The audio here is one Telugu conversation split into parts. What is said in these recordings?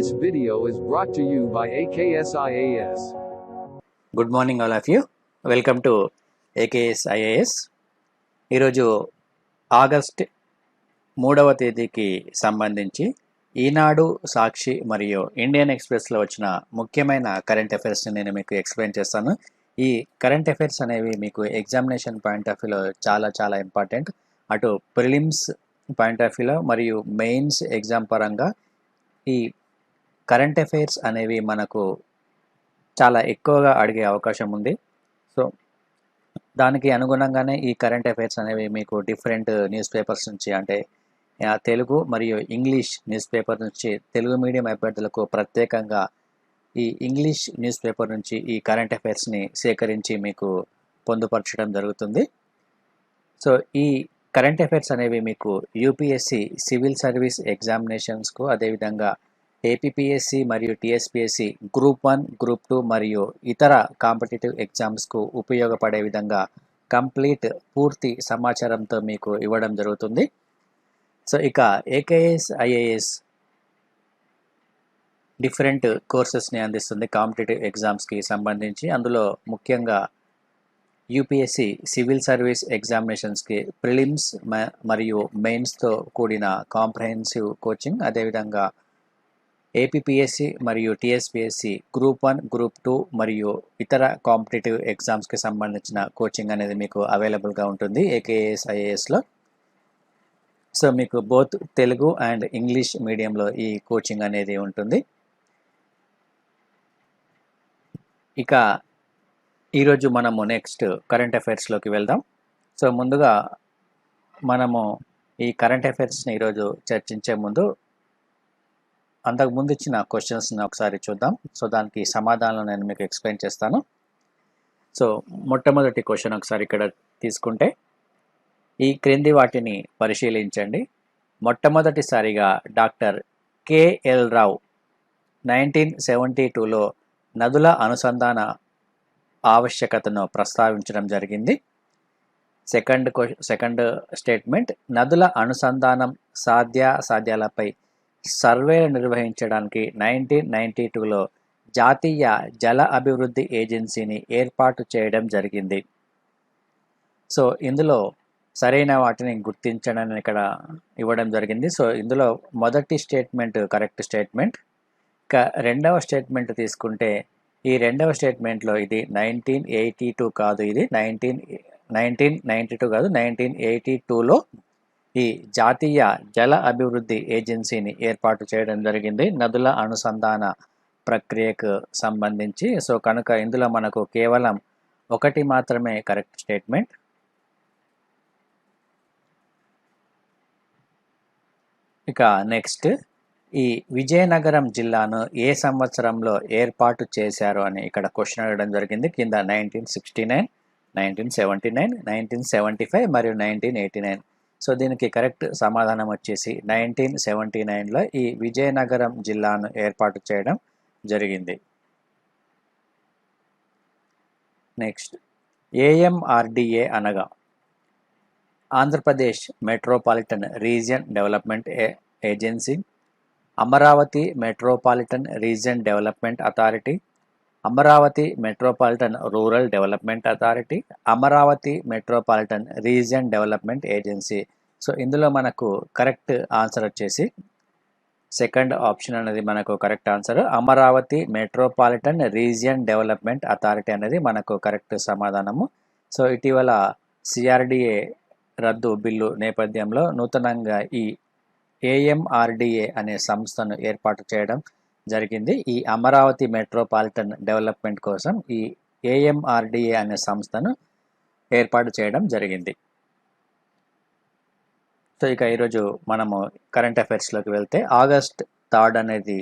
This video is brought to you by AKSIAS. Good morning all of you. Welcome to AKS IAS. ఈరోజు ఆగస్ట్ 3వ తేదీకి సంబంధించి ఈనాడు, సాక్షి మరియు ఇండియన్ ఎక్స్ప్రెస్లో వచ్చిన ముఖ్యమైన కరెంట్ అఫైర్స్ని నేను మీకు ఎక్స్ప్లెయిన్ చేస్తాను. ఈ కరెంట్ అఫైర్స్ అనేవి మీకు ఎగ్జామినేషన్ పాయింట్ ఆఫ్ వ్యూలో చాలా ఇంపార్టెంట్. అటు ప్రిలిమ్స్ పాయింట్ ఆఫ్ వ్యూలో మరియు మెయిన్స్ ఎగ్జామ్ పరంగా ఈ కరెంట్ అఫైర్స్ అనేవి మనకు చాలా ఎక్కువగా అడిగే అవకాశం ఉంది. సో దానికి అనుగుణంగానే ఈ కరెంట్ అఫైర్స్ అనేవి మీకు డిఫరెంట్ న్యూస్ పేపర్స్ నుంచి, అంటే తెలుగు మరియు ఇంగ్లీష్ న్యూస్ పేపర్ నుంచి, తెలుగు మీడియం అభ్యర్థులకు ప్రత్యేకంగా ఈ ఇంగ్లీష్ న్యూస్ పేపర్ నుంచి ఈ కరెంట్ అఫైర్స్ని సేకరించి మీకు పొందుపరచడం జరుగుతుంది. సో ఈ కరెంట్ అఫైర్స్ అనేవి మీకు యూపీఎస్సి సివిల్ సర్వీస్ ఎగ్జామినేషన్స్కు, అదేవిధంగా ఏపీపీఎస్సి మరియు టీఎస్పీఎస్సి గ్రూప్ 1, గ్రూప్ 2 మరియు ఇతర కాంపిటేటివ్ ఎగ్జామ్స్కు ఉపయోగపడే విధంగా కంప్లీట్ పూర్తి సమాచారంతో మీకు ఇవ్వడం జరుగుతుంది. సో ఇక ఏకేఎస్ ఐఏఎస్ డిఫరెంట్ కోర్సెస్ని అందిస్తుంది కాంపిటేటివ్ ఎగ్జామ్స్కి సంబంధించి. అందులో ముఖ్యంగా యూపీఎస్సి సివిల్ సర్వీస్ ఎగ్జామినేషన్స్కి ప్రిలిమ్స్ మరియు మెయిన్స్తో కూడిన కాంప్రహెన్సివ్ కోచింగ్, అదేవిధంగా ఏపీపీఎస్సి మరియు టీఎస్పీఎస్సి గ్రూప్ 1, గ్రూప్ 2 మరియు ఇతర కాంపిటేటివ్ ఎగ్జామ్స్కి సంబంధించిన కోచింగ్ అనేది మీకు అవైలబుల్గా ఉంటుంది ఏకేఎస్ ఐఏఎస్లో. సో మీకు బోత్ తెలుగు అండ్ ఇంగ్లీష్ మీడియంలో ఈ కోచింగ్ అనేది ఉంటుంది. ఇక ఈరోజు మనము నెక్స్ట్ కరెంట్ అఫైర్స్లోకి వెళ్దాం. సో ముందుగా మనము ఈ కరెంట్ అఫైర్స్ని ఈరోజు చర్చించే ముందు అంతకుముందు ఇచ్చిన క్వశ్చన్స్ని ఒకసారి చూద్దాం. సో దానికి సమాధానం నేను మీకు ఎక్స్ప్లెయిన్ చేస్తాను. సో మొట్టమొదటి క్వశ్చన్ ఒకసారి ఇక్కడ తీసుకుంటే, ఈ క్రింది వాటిని పరిశీలించండి. మొట్టమొదటిసారిగా డాక్టర్ కేఎల్ రావు 1972లో నదుల అనుసంధాన ఆవశ్యకతను ప్రస్తావించడం జరిగింది. సెకండ్ స్టేట్మెంట్, నదుల అనుసంధానం సాధ్యాలపై సర్వేలు నిర్వహించడానికి 1992లో జాతీయ జల అభివృద్ధి ఏజెన్సీని ఏర్పాటు చేయడం జరిగింది. సో ఇందులో సరైన వాటిని గుర్తించడం ఇక్కడ ఇవ్వడం జరిగింది. సో ఇందులో మొదటి స్టేట్మెంట్ కరెక్ట్ స్టేట్మెంట్. ఇక రెండవ స్టేట్మెంట్ తీసుకుంటే, ఈ రెండవ స్టేట్మెంట్లో ఇది 1982 కాదు, ఇది 1992 కాదు, 1982లో ఈ జాతీయ జల అభివృద్ధి ఏజెన్సీని ఏర్పాటు చేయడం జరిగింది నదుల అనుసంధాన ప్రక్రియకు సంబంధించి. సో కనుక ఇందులో మనకు కేవలం ఒకటి మాత్రమే కరెక్ట్ స్టేట్మెంట్. ఇక నెక్స్ట్, ఈ విజయనగరం జిల్లాను ఏ సంవత్సరంలో ఏర్పాటు చేశారు అని ఇక్కడ క్వశ్చన్ అడగడం జరిగింది. కింద 1969, 1979, 1975 మరియు 1989. సో దీనికి కరెక్ట్ సమాధానం వచ్చేసి 1979లో ఈ విజయనగరం జిల్లాను ఏర్పాటు చేయడం జరిగింది. నెక్స్ట్, ఏఎంఆర్డిఏ అనగా Andhra Pradesh metropolitan region development agency, Amaravati metropolitan region development authority, Amaravati metropolitan rural development authority, Amaravati metropolitan region development agency. So ఇందులో మనకు కరెక్ట్ ఆన్సర్ వచ్చేసి సెకండ్ ఆప్షన్ అనేది మనకు correct answer. Amaravati metropolitan region development authority అనేది మనకు కరెక్ట్ సమాధానము. సో ఇటీవల సిఆర్డిఏ రద్దు బిల్లు నేపథ్యంలో నూతనంగా ఈ ఏఎంఆర్డిఏ అనే సంస్థను ఏర్పాటు చేయడం జరిగింది. ఈ అమరావతి మెట్రోపాలిటన్ డెవలప్మెంట్ కోసం ఈ ఏఎంఆర్డిఏ అనే సంస్థను ఏర్పాటు చేయడం జరిగింది. సో ఇక ఈరోజు మనము కరెంట్ అఫైర్స్లోకి వెళ్తే, ఆగస్ట్ 3 అనేది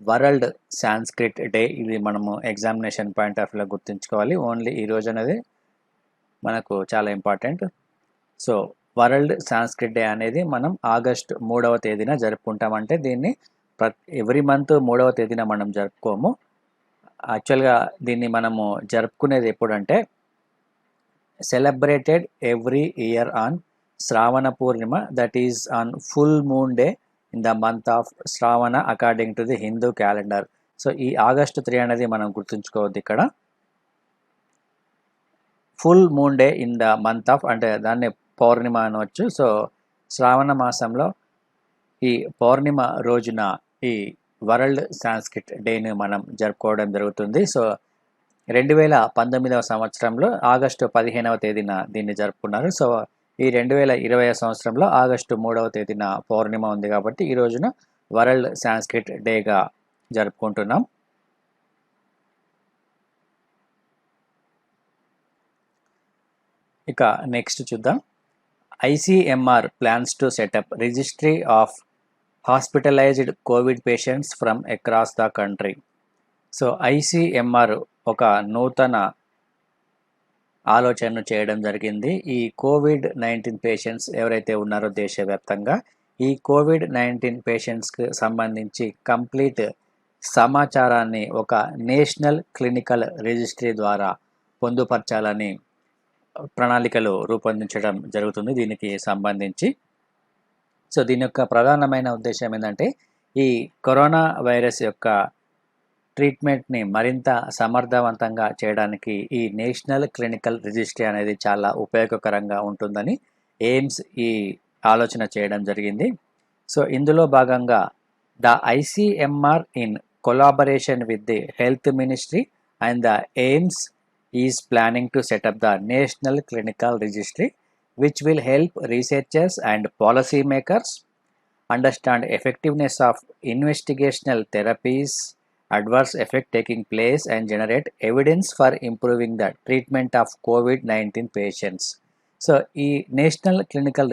వరల్డ్ సాంస్క్రిట్ డే. ఇది మనము ఎగ్జామినేషన్ పాయింట్ ఆఫ్ వ్యూలో గుర్తుంచుకోవాలి. ఓన్లీ ఈరోజు అనేది మనకు చాలా important. So world Sanskrit day అనేది మనం ఆగస్ట్ 3వ తేదీన జరుపుకుంటామంటే దీన్ని ఎవ్రీ మంత్ 3వ తేదీన మనం జరుపుకోము. యాక్చువల్గా దీన్ని మనము జరుపుకునేది ఎప్పుడంటే, celebrated every year on Shravana Purnima, that is on full moon day in the month of Shravana according to the Hindu calendar. So ఈ ఆగస్టు 3 అనేది మనం గుర్తుంచుకోవద్దు ఇక్కడ. Full moon day in the month of, అంటే దాన్ని పౌర్ణిమ అనవచ్చు. సో శ్రావణ మాసంలో ఈ పౌర్ణిమ రోజున ఈ వరల్డ్ సాంస్క్రిట్ డేని మనం జరుపుకోవడం జరుగుతుంది. సో 2019 సంవత్సరంలో ఆగస్టు 15వ తేదీన దీన్ని జరుపుకున్నారు. సో ఈ 2020 సంవత్సరంలో ఆగస్టు 3వ తేదీన పౌర్ణిమ ఉంది కాబట్టి ఈ రోజున వరల్డ్ సాంస్క్రిట్ డేగా జరుపుకుంటున్నాం. ఇక నెక్స్ట్ చూద్దాం. ICMR plans to set up registry of hospitalised Covid patients from across the country. So ICMR ఒక నూతన ఆలోచనను చేయడం జరిగింది. ఈ కోవిడ్-19 పేషెంట్స్ ఎవరైతే ఉన్నారో దేశవ్యాప్తంగా ఈ కోవిడ్-19 పేషెంట్స్కి సంబంధించి కంప్లీట్ సమాచారాన్ని ఒక నేషనల్ క్లినికల్ రిజిస్ట్రీ ద్వారా పొందుపరచాలని ప్రణాళికలు రూపొందించడం జరుగుతుంది దీనికి సంబంధించి. సో దీని యొక్క ప్రధానమైన ఉద్దేశం ఏంటంటే ఈ కరోనా వైరస్ యొక్క ట్రీట్మెంట్ని మరింత సమర్థవంతంగా చేయడానికి ఈ నేషనల్ క్లినికల్ రిజిస్ట్రీ అనేది చాలా ఉపయోగకరంగా ఉంటుందని ఎయిమ్స్ ఈ ఆలోచన చేయడం జరిగింది. సో ఇందులో భాగంగా the ICMR in collaboration with the health ministry and the AIIMS is planning to set up the national clinical registry which will help researchers and policy makers understand effectiveness of investigational therapies, adverse effect taking place and generate evidence for improving the treatment of COVID-19 patients. So ఈ నేషనల్ క్లినికల్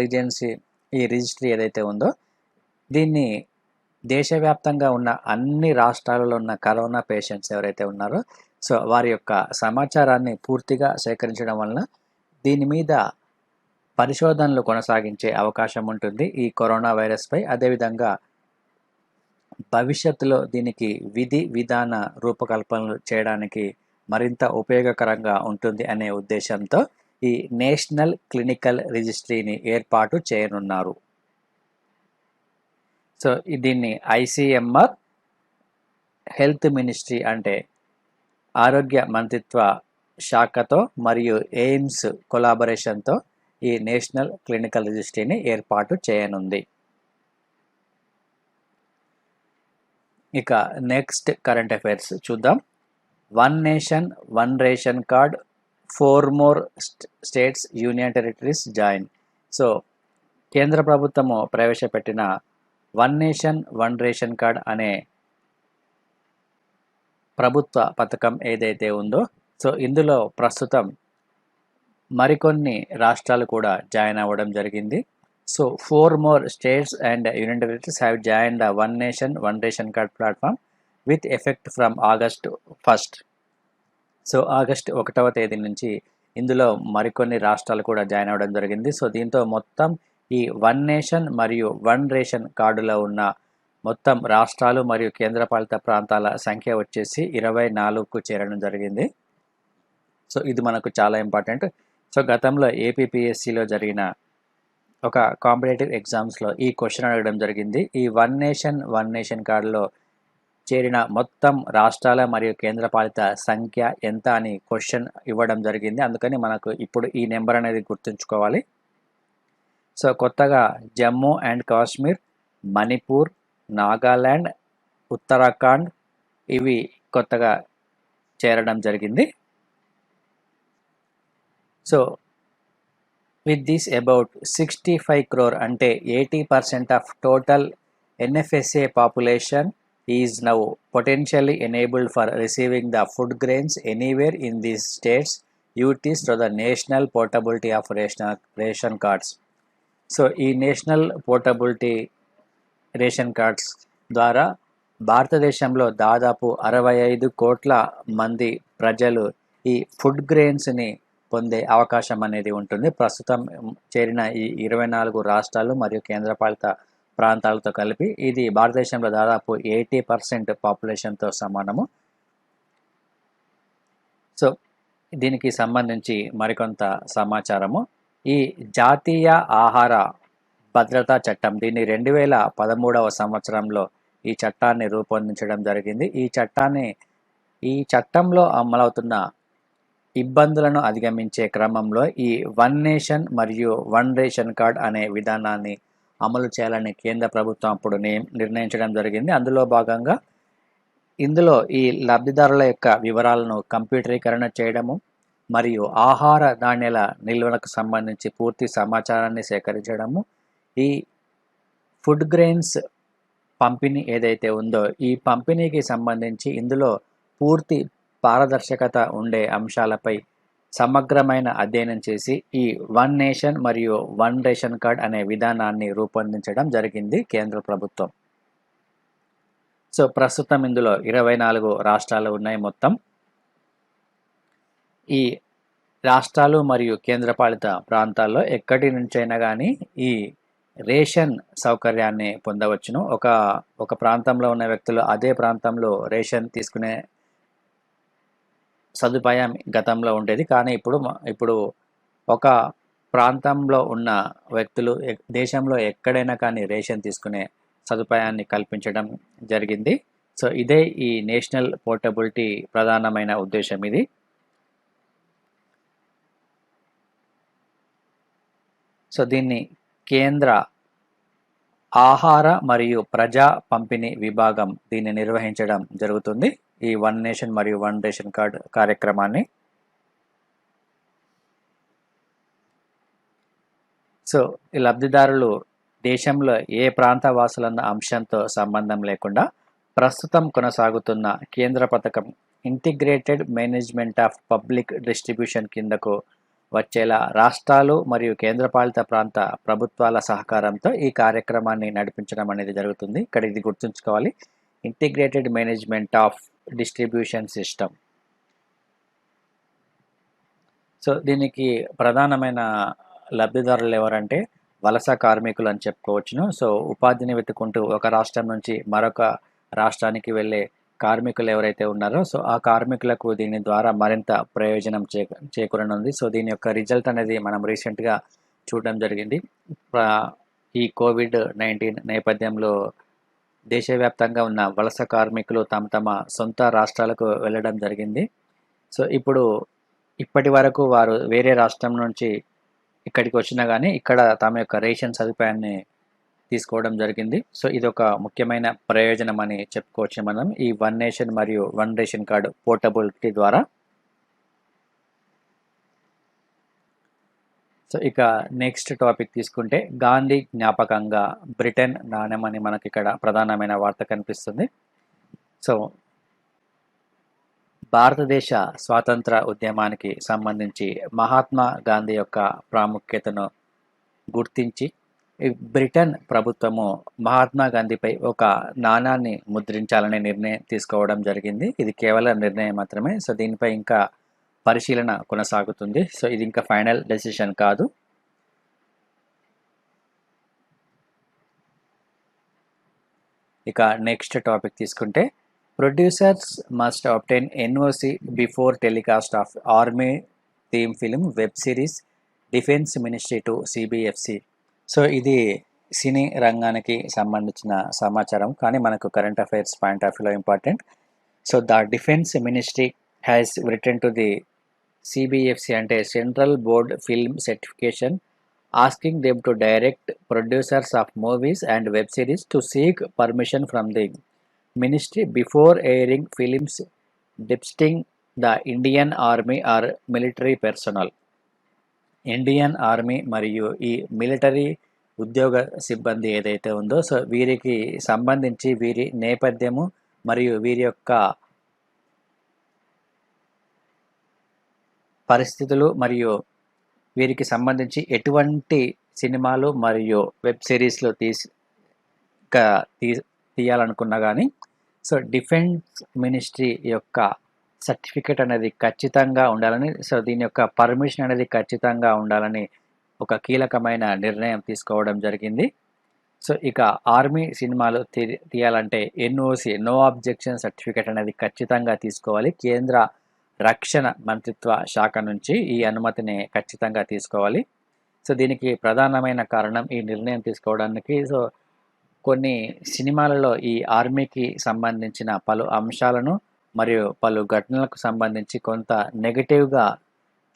రిజిస్ట్రీ ఏదైతే ఉందో దీన్ని దేశవ్యాప్తంగా ఉన్న అన్ని రాష్ట్రాలలో ఉన్న కరోనా పేషెంట్స్ ఎవరైతే ఉన్నారో సో వారి యొక్క సమాచారాన్ని పూర్తిగా సేకరించడం వలన దీని మీద పరిశోధనలు కొనసాగించే అవకాశం ఉంటుంది ఈ కరోనా వైరస్పై. అదేవిధంగా భవిష్యత్తులో దీనికి విధి విధాన రూపకల్పనలు చేయడానికి మరింత ఉపయోగకరంగా ఉంటుంది అనే ఉద్దేశంతో ఈ నేషనల్ క్లినికల్ రిజిస్ట్రీని ఏర్పాటు చేయనున్నారు. సో దీన్ని ఐసీఎంఆర్ హెల్త్ మినిస్ట్రీ అంటే ఆరోగ్య మంత్రిత్వ శాఖతో మరియు ఎయిమ్స్ కొలాబరేషన్తో ఈ నేషనల్ క్లినికల్ రిజిస్ట్రీని ఏర్పాటు చేయనుంది. ఇక నెక్స్ట్ కరెంట్ అఫైర్స్ చూద్దాం. One nation one ration card, 4 more states union territories join. So కేంద్ర ప్రభుత్వము ప్రవేశపెట్టిన one nation one ration card అనే ప్రభుత్వ పథకం ఏదైతే ఉందో సో ఇందులో ప్రస్తుతం మరికొన్ని రాష్ట్రాలు కూడా జాయిన్ అవ్వడం జరిగింది. So 4 more states and union territories have join the one nation one ration card platform with effect from August 1st. So August 1వ తేదీ నుంచి ఇందులో మరికొన్ని రాష్ట్రాలు కూడా జాయిన్ అవ్వడం జరిగింది. సో దీంతో మొత్తం ఈ వన్ నేషన్ మరియు వన్ రేషన్ కార్డులో ఉన్న మొత్తం రాష్ట్రాలు మరియు కేంద్రపాలిత ప్రాంతాల సంఖ్య వచ్చేసి 24కు చేరడం జరిగింది. సో ఇది మనకు చాలా ఇంపార్టెంట్. సో గతంలో ఏపీపీఎస్సీలో జరిగిన ఒక కాంపిటేటివ్ ఎగ్జామ్స్లో ఈ క్వశ్చన్ అడగడం జరిగింది. ఈ వన్ నేషన్ కార్డులో చేరిన మొత్తం రాష్ట్రాల మరియు కేంద్రపాలిత సంఖ్య ఎంత అని క్వశ్చన్ ఇవ్వడం జరిగింది. అందుకని మనకు ఇప్పుడు ఈ నెంబర్ అనేది గుర్తుంచుకోవాలి. సో కొత్తగా జమ్మూ అండ్ కాశ్మీర్, మణిపూర్, నాగాల్యాండ్, ఉత్తరాఖండ్ ఇవి కొత్తగా చేరడం జరిగింది. So with this about 65 crore అంటే 80% of total NFSA population is now potentially enabled for receiving the food grains anywhere in these states UTs to the national portability of ration cards. So ఈ నేషనల్ పోర్టబిలిటీ రేషన్ కార్డ్స్ ద్వారా భారతదేశంలో దాదాపు 65 కోట్ల మంది ప్రజలు ఈ ఫుడ్ గ్రెయిన్స్ని పొందే అవకాశం అనేది ఉంటుంది. ప్రస్తుతం చేరిన ఈ 24 రాష్ట్రాలు మరియు కేంద్రపాలిత ప్రాంతాలతో కలిపి ఇది భారతదేశంలో దాదాపు 80% పాపులేషన్తో సమానము. సో దీనికి సంబంధించి మరికొంత సమాచారము. ఈ జాతీయ ఆహార భద్రతా చట్టం, దీన్ని 2013వ సంవత్సరంలో ఈ చట్టాన్ని రూపొందించడం జరిగింది. ఈ చట్టంలో అమలవుతున్న ఇబ్బందులను అధిగమించే క్రమంలో ఈ వన్ నేషన్ మరియు వన్ రేషన్ కార్డ్ అనే విధానాన్ని అమలు చేయాలని కేంద్ర ప్రభుత్వం అప్పుడు నిర్ణయించడం జరిగింది. అందులో భాగంగా ఇందులో ఈ లబ్ధిదారుల యొక్క వివరాలను కంప్యూటరీకరణ చేయడము మరియు ఆహార ధాన్యాల నిల్వలకు సంబంధించి పూర్తి సమాచారాన్ని సేకరించడము, ఈ ఫుడ్ గ్రెయిన్స్ పంపిణీ ఏదైతే ఉందో ఈ పంపిణీకి సంబంధించి ఇందులో పూర్తి పారదర్శకత ఉండే అంశాలపై సమగ్రమైన అధ్యయనం చేసి ఈ వన్ నేషన్ మరియు వన్ రేషన్ కార్డ్ అనే విధానాన్ని రూపొందించడం జరిగింది కేంద్ర ప్రభుత్వం. సో ప్రస్తుతం ఇందులో 24 రాష్ట్రాలు ఉన్నాయి మొత్తం. ఈ రాష్ట్రాలు మరియు కేంద్రపాలిత ప్రాంతాల్లో ఎక్కడి నుంచైనా కానీ ఈ రేషన్ సౌకర్యాన్ని పొందవచ్చును. ఒక ప్రాంతంలో ఉన్న వ్యక్తులు అదే ప్రాంతంలో రేషన్ తీసుకునే సదుపాయం గతంలో ఉండేది, కానీ ఇప్పుడు ఒక ప్రాంతంలో ఉన్న వ్యక్తులు దేశంలో ఎక్కడైనా కానీ రేషన్ తీసుకునే సదుపాయాన్ని కల్పించడం జరిగింది. సో ఇదే ఈ నేషనల్ పోర్టబిలిటీ ప్రధానమైన ఉద్దేశం ఇది. సో దీన్ని కేంద్ర ఆహార మరియు ప్రజా పంపిణీ విభాగం దీన్ని నిర్వహించడం జరుగుతుంది, ఈ వన్ నేషన్ మరియు వన్ రేషన్ కార్డ్ కార్యక్రమాన్ని. సో ఈ లబ్ధిదారులు దేశంలో ఏ ప్రాంత వాసులన్న అంశంతో సంబంధం లేకుండా ప్రస్తుతం కొనసాగుతున్న కేంద్ర పథకం integrated management of public distribution కిందకు వచ్చేలా రాష్ట్రాలు మరియు కేంద్రపాలిత ప్రాంత ప్రభుత్వాల సహకారంతో ఈ కార్యక్రమాన్ని నడిపించడం అనేది జరుగుతుంది. ఇక్కడ ఇది గుర్తుంచుకోవాలి, integrated management of distribution system. So దీనికి ప్రధానమైన లబ్ధిదారులు ఎవరంటే వలస కార్మికులు అని చెప్పుకోవచ్చును. సో ఉపాధిని వెతుకుంటూ ఒక రాష్ట్రం నుంచి మరొక రాష్ట్రానికి వెళ్ళే కార్మికులు ఎవరైతే ఉన్నారో సో ఆ కార్మికులకు దీని ద్వారా మరింత ప్రయోజనం చేకూరనుంది. సో దీని యొక్క రిజల్ట్ అనేది మనం రీసెంట్గా చూడడం జరిగింది. ఈ కోవిడ్-19 నేపథ్యంలో దేశవ్యాప్తంగా ఉన్న వలస కార్మికులు తమ సొంత రాష్ట్రాలకు వెళ్ళడం జరిగింది. సో ఇప్పటి వరకు వారు వేరే రాష్ట్రం నుంచి ఇక్కడికి వచ్చినా కానీ ఇక్కడ తమ యొక్క రేషన్ సదుపాయాన్ని తీసుకోవడం జరిగింది. సో ఇది ఒక ముఖ్యమైన ప్రయోజనం అని చెప్పుకోవచ్చు మనం ఈ వన్ నేషన్ మరియు వన్ రేషన్ కార్డు పోర్టబిలిటీ ద్వారా. సో ఇక నెక్స్ట్ టాపిక్ తీసుకుంటే గాంధీ జ్ఞాపకంగా బ్రిటన్ నాణెం అని మనకి ఇక్కడ ప్రధానమైన వార్త కనిపిస్తుంది. సో భారతదేశ స్వాతంత్ర ఉద్యమానికి సంబంధించి మహాత్మా గాంధీ యొక్క ప్రాముఖ్యతను గుర్తించి బ్రిటన్ ప్రభుత్వము మహాత్మా గాంధీపై ఒక నాణాన్ని ముద్రించాలనే నిర్ణయం తీసుకోవడం జరిగింది. ఇది కేవలం నిర్ణయం మాత్రమే. సో దీనిపై ఇంకా పరిశీలన కొనసాగుతుంది. సో ఇది ఇంకా ఫైనల్ డెసిషన్ కాదు. ఇక నెక్స్ట్ టాపిక్ తీసుకుంటే producers must obtain NOC before telecast of army theme film web series defence ministry to CBFC. So ఇది సినీ రంగానికి సంబంధించిన సమాచారం, కానీ మనకు కరెంట్ అఫైర్స్ పాయింట్ ఆఫ్ వ్యూలో important. So the defence ministry has written to the CBFC అంటే central board film certification asking them to direct producers of movies and web series to seek permission from the ministry before airing films depicting the Indian Army or military personnel. Indian army మరియు ఈ మిలిటరీ ఉద్యోగ సిబ్బంది ఏదైతే ఉందో సో వీరికి సంబంధించి వీరి నేపథ్యము మరియు వీరి యొక్క పరిస్థితులు మరియు వీరికి సంబంధించి ఎటువంటి సినిమాలు మరియు వెబ్ సిరీస్లో తీయాలనుకున్నా కానీ సో డిఫెన్స్ మినిస్ట్రీ యొక్క సర్టిఫికేట్ అనేది ఖచ్చితంగా ఉండాలని, సో దీని యొక్క పర్మిషన్ అనేది ఖచ్చితంగా ఉండాలని ఒక కీలకమైన నిర్ణయం తీసుకోవడం జరిగింది. సో ఇక ఆర్మీ సినిమాలు తీయాలంటే ఎన్ఓసి నో అబ్జెక్షన్ సర్టిఫికేట్ అనేది ఖచ్చితంగా తీసుకోవాలి. కేంద్ర రక్షణ మంత్రిత్వ శాఖ నుంచి ఈ అనుమతిని ఖచ్చితంగా తీసుకోవాలి. సో దీనికి ప్రధానమైన కారణం ఈ నిర్ణయం తీసుకోవడానికి కొన్ని సినిమాలలో ఈ ఆర్మీకి సంబంధించిన పలు అంశాలను మరియు పలు ఘటనలకు సంబంధించి కొంత నెగటివ్గా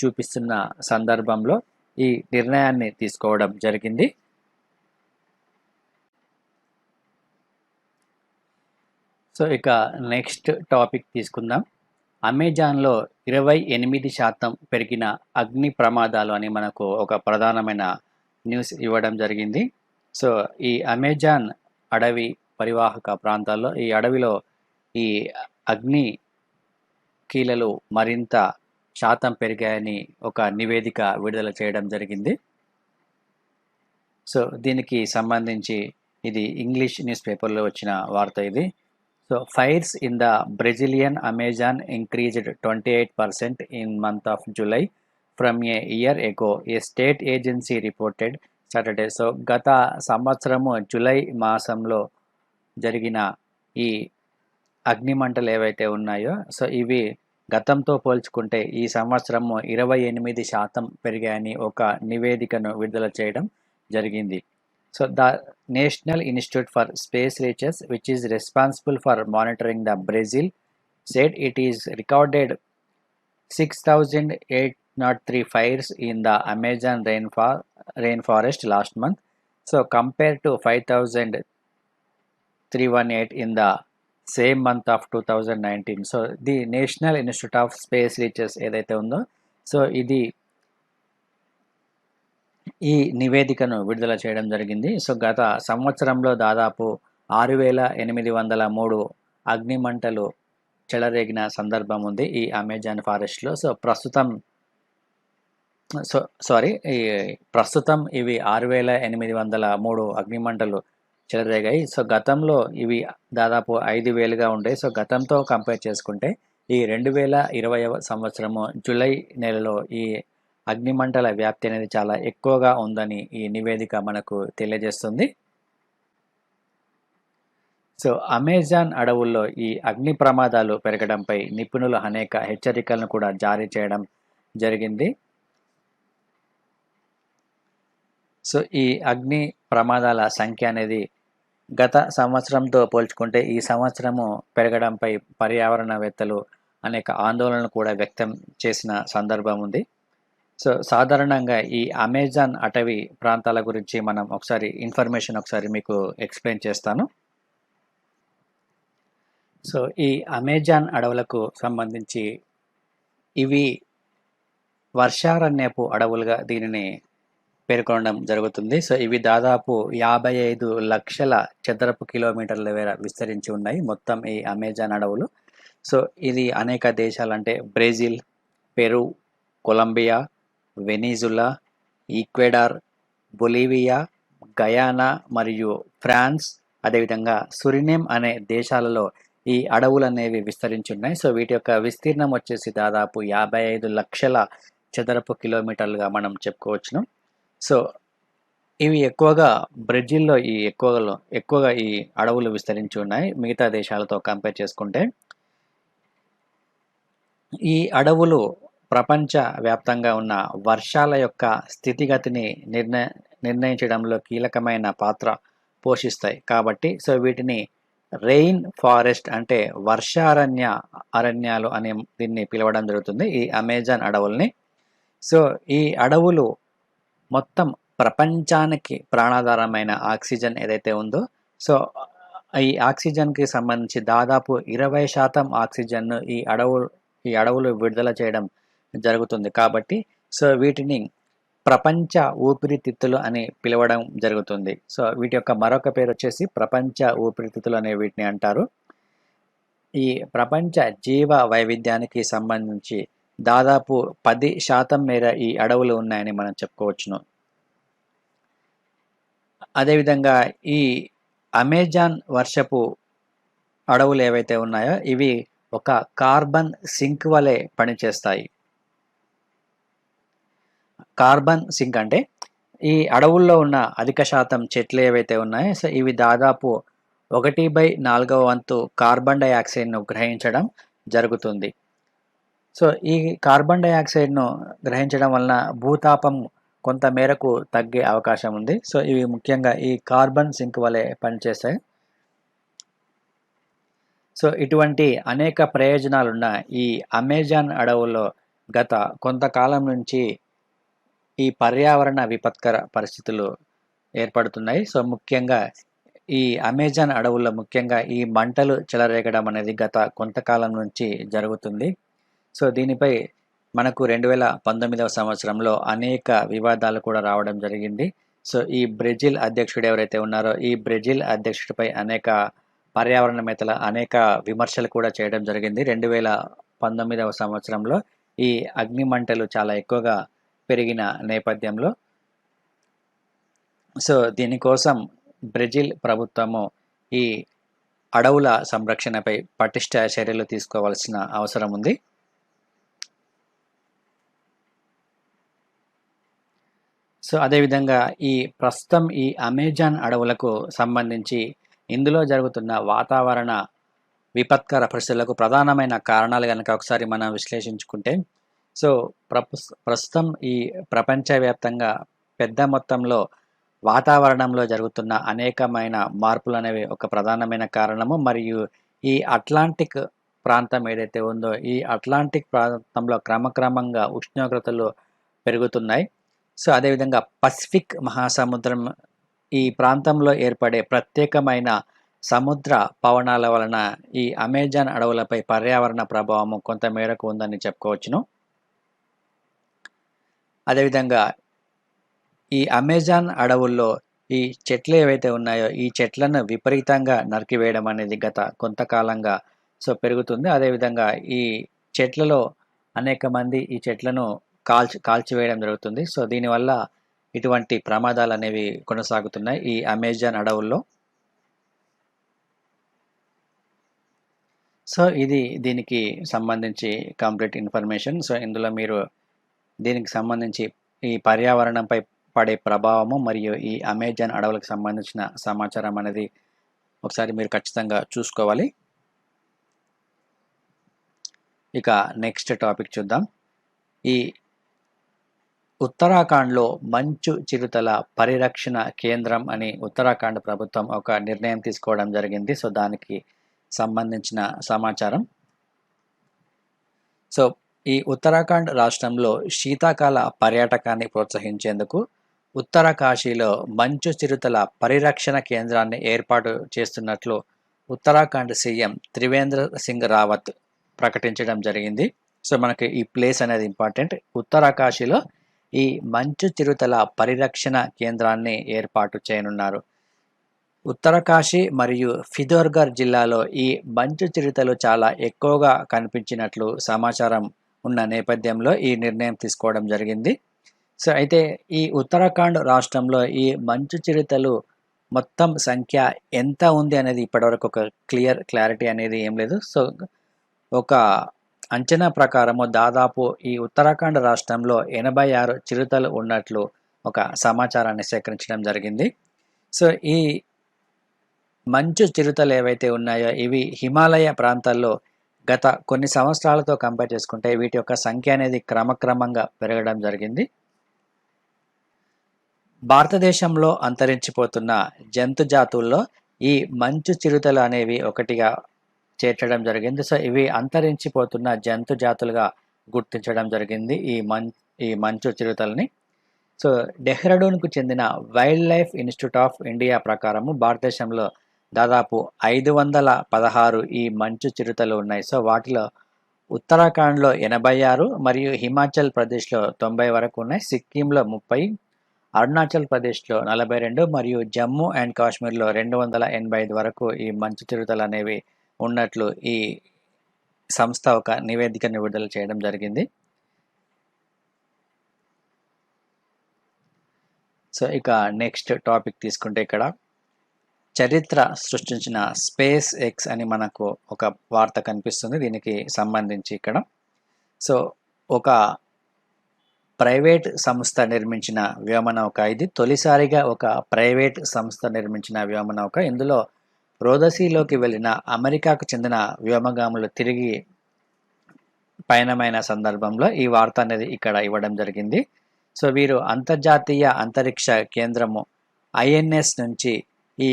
చూపిస్తున్న సందర్భంలో ఈ నిర్ణయాన్ని తీసుకోవడం జరిగింది. సో ఇక నెక్స్ట్ టాపిక్ తీసుకుందాం. అమెజాన్లో 28% పెరిగిన అగ్ని ప్రమాదాలు అని మనకు ఒక ప్రధానమైన న్యూస్ ఇవ్వడం జరిగింది. సో ఈ అమెజాన్ అడవి పరివాహక ప్రాంతాల్లో ఈ అడవిలో ఈ అగ్ని కీలలు మరింత శాతం పెరిగాయని ఒక నివేదిక విడుదల చేయడం జరిగింది. సో దీనికి సంబంధించి ఇది ఇంగ్లీష్ న్యూస్ పేపర్లో వచ్చిన వార్త ఇది. So fires in the Brazilian Amazon increased 28% in month of July from a year ago, a state agency reported Saturday. So గత సంవత్సరము జూలై మాసంలో జరిగిన ఈ అగ్నిమంటలు ఏవైతే ఉన్నాయో సో ఇవి గతంతో పోల్చుకుంటే ఈ సంవత్సరము 28% పెరిగాయని ఒక నివేదికను విడుదల చేయడం జరిగింది. So the national institute for space research which is responsible for monitoring the Brazil said it is recorded 6,803 fires in the Amazon rainforest last month. So compared to 5,318 in the same month of 2019. So the National Institute of Space Research ఏదైతే ఉందో సో ఇది ఈ నివేదికను విడుదల చేయడం జరిగింది. సో గత సంవత్సరంలో దాదాపు 6,803 అగ్నిమంటలు చెలరేగిన సందర్భం ఉంది ఈ అమెజాన్ ఫారెస్ట్లో. సో ప్రస్తుతం ఇవి 6,803 అగ్నిమంటలు చెలరేగాయి. సో గతంలో ఇవి దాదాపు 5,000గా ఉంటాయి. సో గతంతో కంపేర్ చేసుకుంటే ఈ 2020 సంవత్సరము జూలై నెలలో ఈ అగ్నిమంటల వ్యాప్తి అనేది చాలా ఎక్కువగా ఉందని ఈ నివేదిక మనకు తెలియజేస్తుంది. సో అమెజాన్ అడవుల్లో ఈ అగ్ని ప్రమాదాలు పెరగడంపై నిపుణులు అనేక హెచ్చరికలను కూడా జారీ చేయడం జరిగింది. సో ఈ అగ్ని ప్రమాదాల సంఖ్య అనేది గత సంవత్సరంతో పోల్చుకుంటే ఈ సంవత్సరము పెరగడంపై పర్యావరణవేత్తలు అనేక ఆందోళనలు కూడా వ్యక్తం చేసిన సందర్భం ఉంది. సో సాధారణంగా ఈ అమెజాన్ అటవీ ప్రాంతాల గురించి మనం ఇన్ఫర్మేషన్ మీకు ఎక్స్ప్లెయిన్ చేస్తాను. సో ఈ అమెజాన్ అడవులకు సంబంధించి ఇవి వర్షారణ్యపు అడవులుగా దీనిని పేర్కొనడం జరుగుతుంది. సో ఇవి దాదాపు 55 లక్షల చదరపు కిలోమీటర్ల మేర విస్తరించి ఉన్నాయి మొత్తం ఈ అమెజాన్ అడవులు. సో ఇది అనేక దేశాలు అంటే Brazil, Peru, Colombia, Venezuela, Ecuador, Bolivia, Guyana మరియు ఫ్రాన్స్, అదేవిధంగా సురినేమ్ అనే దేశాలలో ఈ అడవులు అనేవి విస్తరించి ఉన్నాయి. సో వీటి యొక్క విస్తీర్ణం వచ్చేసి దాదాపు 55 లక్షల చదరపు కిలోమీటర్లుగా మనం చెప్పుకోవచ్చును. సో ఇవి ఎక్కువగా బ్రెజిల్లో ఎక్కువగా ఈ అడవులు విస్తరించి ఉన్నాయి మిగతా దేశాలతో కంపేర్ చేసుకుంటే. ఈ అడవులు ప్రపంచ వ్యాప్తంగా ఉన్న వర్షాల యొక్క స్థితిగతిని నిర్ణయించడంలో కీలకమైన పాత్ర పోషిస్తాయి కాబట్టి సో వీటిని రెయిన్ ఫారెస్ట్ అంటే అరణ్యాలు అనే దీన్ని పిలవడం జరుగుతుంది ఈ అమెజాన్ అడవుల్ని. సో ఈ అడవులు మొత్తం ప్రపంచానికి ప్రాణాధారమైన ఆక్సిజన్ ఏదైతే ఉందో సో ఈ ఆక్సిజన్కి సంబంధించి దాదాపు 20% ఆక్సిజన్ను ఈ అడవులు విడుదల చేయడం జరుగుతుంది కాబట్టి సో వీటిని ప్రపంచ ఊపిరితిత్తులు అని పిలవడం జరుగుతుంది. సో వీటి యొక్క మరొక పేరు వచ్చేసి ప్రపంచ ఊపిరితిత్తులు అనే వీటిని అంటారు. ఈ ప్రపంచ జీవ వైవిధ్యానికి సంబంధించి దాదాపు 10% మేర ఈ అడవులు ఉన్నాయని మనం చెప్పుకోవచ్చును. అదేవిధంగా ఈ అమెజాన్ వర్షపు అడవులు ఏవైతే ఉన్నాయో ఇవి ఒక కార్బన్ సింక్ వలె పనిచేస్తాయి. కార్బన్ సింక్ అంటే ఈ అడవుల్లో ఉన్న అధిక శాతం చెట్లు ఏవైతే ఉన్నాయో సో ఇవి దాదాపు 1/4 వంతు కార్బన్ డైఆక్సైడ్ను గ్రహించడం జరుగుతుంది. సో ఈ కార్బన్ డైఆక్సైడ్ను గ్రహించడం వలన భూతాపం కొంత మేరకు తగ్గే అవకాశం ఉంది. సో ఇవి ముఖ్యంగా ఈ కార్బన్ సింక్ వలె పనిచేస్తాయి. సో ఇటువంటి అనేక ప్రయోజనాలున్న ఈ అమెజాన్ అడవుల్లో గత కొంతకాలం నుంచి ఈ పర్యావరణ విపత్కర పరిస్థితులు ఏర్పడుతున్నాయి. సో ముఖ్యంగా ఈ అమెజాన్ అడవుల్లో ముఖ్యంగా ఈ మంటలు చెలరేగడం అనేది గత కొంతకాలం నుంచి జరుగుతుంది. సో దీనిపై మనకు 2019వ సంవత్సరంలో అనేక వివాదాలు కూడా రావడం జరిగింది. సో ఈ బ్రెజిల్ అధ్యక్షుడు ఎవరైతే ఉన్నారో ఈ బ్రెజిల్ అధ్యక్షుడిపై అనేక పర్యావరణవేత్తల అనేక విమర్శలు కూడా చేయడం జరిగింది. 2019వ సంవత్సరంలో ఈ అగ్ని మంటలు చాలా ఎక్కువగా పెరిగిన నేపథ్యంలో సో దీనికోసం బ్రెజిల్ ప్రభుత్వము ఈ అడవుల సంరక్షణపై పటిష్ట చర్యలు తీసుకోవాల్సిన అవసరం ఉంది. సో అదేవిధంగా ఈ ప్రస్తుతం ఈ అమెజాన్ అడవులకు సంబంధించి ఇందులో జరుగుతున్న వాతావరణ విపత్కర పరిస్థితులకు ప్రధానమైన కారణాలు కనుక ఒకసారి మనం విశ్లేషించుకుంటే సో ప్రస్తుతం ఈ ప్రపంచవ్యాప్తంగా పెద్ద మొత్తంలో వాతావరణంలో జరుగుతున్న అనేకమైన మార్పులు అనేవి ఒక ప్రధానమైన కారణము. మరియు ఈ అట్లాంటిక్ ప్రాంతం ఏదైతే ఉందో ఈ అట్లాంటిక్ ప్రాంతంలో క్రమక్రమంగా ఉష్ణోగ్రతలు పెరుగుతున్నాయి. సో అదేవిధంగా పసిఫిక్ మహాసముద్రం ఈ ప్రాంతంలో ఏర్పడే ప్రత్యేకమైన సముద్ర పవనాల వలన ఈ అమెజాన్ అడవులపై పర్యావరణ ప్రభావము కొంత మేరకు ఉందని చెప్పుకోవచ్చును. అదేవిధంగా ఈ అమెజాన్ అడవుల్లో ఈ చెట్లు ఏవైతే ఉన్నాయో ఈ చెట్లను విపరీతంగా నరికివేయడం అనేది గత కొంతకాలంగా సో పెరుగుతుంది. అదేవిధంగా ఈ చెట్లలో అనేక మంది ఈ చెట్లను కాల్చివేయడం జరుగుతుంది. సో దీనివల్ల ఇటువంటి ప్రమాదాలు అనేవి కొనసాగుతున్నాయి ఈ అమెజాన్ అడవుల్లో. సో ఇది దీనికి సంబంధించి కంప్లీట్ ఇన్ఫర్మేషన్. సో ఇందులో మీరు దీనికి సంబంధించి ఈ పర్యావరణంపై పడే ప్రభావము మరియు ఈ అమెజాన్ అడవులకు సంబంధించిన సమాచారం అనేది ఒకసారి మీరు ఖచ్చితంగా చూసుకోవాలి. ఇక నెక్స్ట్ టాపిక్ చూద్దాం. ఈ ఉత్తరాఖండ్లో మంచు చిరుతల పరిరక్షణ కేంద్రం అని ఉత్తరాఖండ్ ప్రభుత్వం ఒక నిర్ణయం తీసుకోవడం జరిగింది. సో దానికి సంబంధించిన సమాచారం. సో ఈ ఉత్తరాఖండ్ రాష్ట్రంలో శీతాకాల పర్యాటకాన్ని ప్రోత్సహించేందుకు ఉత్తరకాశీలో మంచు చిరుతల పరిరక్షణ కేంద్రాన్ని ఏర్పాటు చేస్తున్నట్లు ఉత్తరాఖండ్ సీఎం త్రివేంద్ర సింగ్ రావత్ ప్రకటించడం జరిగింది. సో మనకి ఈ ప్లేస్ అనేది ఇంపార్టెంట్. ఉత్తరకాశీలో ఈ మంచు చిరుతల పరిరక్షణ కేంద్రాన్ని ఏర్పాటు చేయనున్నారు. ఉత్తరకాశీ మరియు ఫిదోర్ఘర్ జిల్లాలో ఈ మంచు చిరుతలు చాలా ఎక్కువగా కనిపించినట్లు సమాచారం ఉన్న నేపథ్యంలో ఈ నిర్ణయం తీసుకోవడం జరిగింది. సో అయితే ఈ ఉత్తరాఖండ్ రాష్ట్రంలో ఈ మంచు చిరుతలు మొత్తం సంఖ్య ఎంత ఉంది అనేది ఇప్పటివరకు ఒక క్లారిటీ అనేది ఏం లేదు. సో ఒక అంచనా ప్రకారము దాదాపు ఈ ఉత్తరాఖండ్ రాష్ట్రంలో 86 చిరుతలు ఉన్నట్లు ఒక సమాచారాన్ని సేకరించడం జరిగింది. సో ఈ మంచు చిరుతలు ఏవైతే ఉన్నాయో ఇవి హిమాలయ ప్రాంతాల్లో గత కొన్ని సంవత్సరాలతో కంపేర్ చేసుకుంటే వీటి యొక్క సంఖ్య అనేది క్రమక్రమంగా పెరగడం జరిగింది. భారతదేశంలో అంతరించిపోతున్న జంతు జాతుల్లో ఈ మంచు చిరుతలు అనేవి ఒకటిగా చేర్చడం జరిగింది. సో ఇవి అంతరించిపోతున్న జంతు జాతులుగా గుర్తించడం జరిగింది ఈ మంచు చిరుతల్ని. సో డెహ్రాడూన్కు చెందిన wild life institute of India ప్రకారము భారతదేశంలో దాదాపు 516 ఈ మంచు చిరుతలు ఉన్నాయి. సో వాటిలో ఉత్తరాఖండ్లో 86 మరియు హిమాచల్ ప్రదేశ్లో 90 వరకు ఉన్నాయి. సిక్కింలో 30, అరుణాచల్ ప్రదేశ్లో 42 మరియు జమ్మూ అండ్ కాశ్మీర్లో 285 వరకు ఈ మంచు చిరుతలు అనేవి ఉన్నట్లు ఈ సంస్థ ఒక నివేదికను విడుదల చేయడం జరిగింది. సో ఇక నెక్స్ట్ టాపిక్ తీసుకుంటే ఇక్కడ చరిత్ర సృష్టించిన స్పేస్ ఎక్స్ అని మనకు ఒక వార్త కనిపిస్తుంది. దీనికి సంబంధించి ఇక్కడ సో ఒక ప్రైవేట్ సంస్థ నిర్మించిన వ్యోమనౌక. ఇది తొలిసారిగా ఒక ప్రైవేట్ సంస్థ నిర్మించిన వ్యోమనౌక. ఇందులో రోదసీలోకి వెళ్ళిన అమెరికాకు చెందిన వ్యోమగాములు తిరిగి పయనమైన సందర్భంలో ఈ వార్త అనేది ఇక్కడ ఇవ్వడం జరిగింది. సో వీరు అంతర్జాతీయ అంతరిక్ష కేంద్రము INS నుంచి ఈ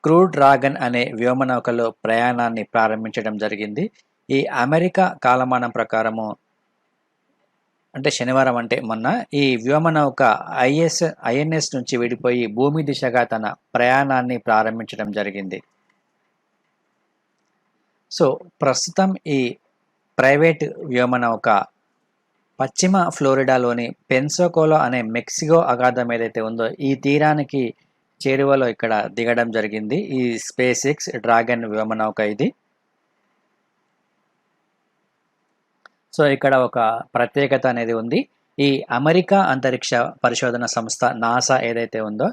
క్రూ డ్రాగన్ అనే వ్యోమనౌకలో ప్రయాణాన్ని ప్రారంభించడం జరిగింది. ఈ అమెరికా కాలమానం ప్రకారము అంటే శనివారం అంటే మొన్న ఈ వ్యోమనౌక INS నుంచి విడిపోయి భూమి దిశగా తన ప్రయాణాన్ని ప్రారంభించడం జరిగింది. సో ప్రస్తుతం ఈ ప్రైవేట్ వ్యోమనౌక పశ్చిమ ఫ్లోరిడాలోని పెన్సోకోలో అనే మెక్సికో అఖాతం ఏదైతే ఉందో ఈ తీరానికి చేరువలో ఇక్కడ దిగడం జరిగింది. ఈ స్పేస్ ఎక్స్ డ్రాగన్ వ్యోమనౌక ఇది. సో ఇక్కడ ఒక ప్రత్యేకత అనేది ఉంది. ఈ అమెరికా అంతరిక్ష పరిశోధన సంస్థ నాసా ఏదైతే ఉందో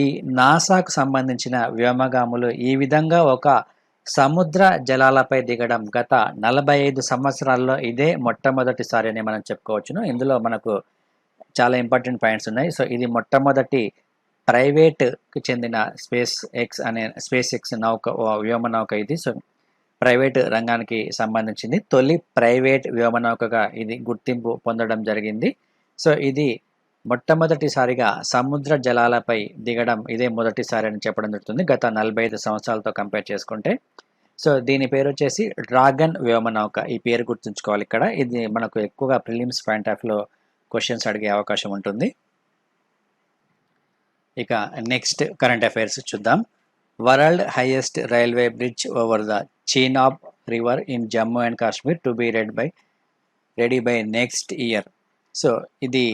ఈ నాసాకు సంబంధించిన వ్యోమగాములు ఈ విధంగా ఒక సముద్ర జలాలపై దిగడం గత 45 సంవత్సరాల్లో ఇదే మొట్టమొదటిసారి అని మనం చెప్పుకోవచ్చును. ఇందులో మనకు చాలా ఇంపార్టెంట్ పాయింట్స్ ఉన్నాయి. సో ఇది మొట్టమొదటి ప్రైవేట్కి చెందిన స్పేస్ ఎక్స్ నౌక వ్యోమనౌక ఇది. సో ప్రైవేట్ రంగానికి సంబంధించింది తొలి ప్రైవేట్ వ్యోమనౌకగా ఇది గుర్తింపు పొందడం జరిగింది. సో ఇది మొట్టమొదటిసారిగా సముద్ర జలాలపై దిగడం ఇదే మొదటిసారి అని చెప్పడం జరుగుతుంది గత 45 సంవత్సరాలతో కంపేర్ చేసుకుంటే. సో దీని పేరు వచ్చేసి డ్రాగన్ వ్యోమనౌక. ఈ పేరు గుర్తుంచుకోవాలి ఇక్కడ. ఇది మనకు ఎక్కువగా ప్రిలిమ్స్ పాయింట్ ఆఫ్ లో క్వశ్చన్స్ అడిగే అవకాశం ఉంటుంది. ఇక నెక్స్ట్ కరెంట్ అఫైర్స్ చూద్దాం. World highest railway bridge over the Chenab river in Jammu and Kashmir to be ready by next year. So ఇది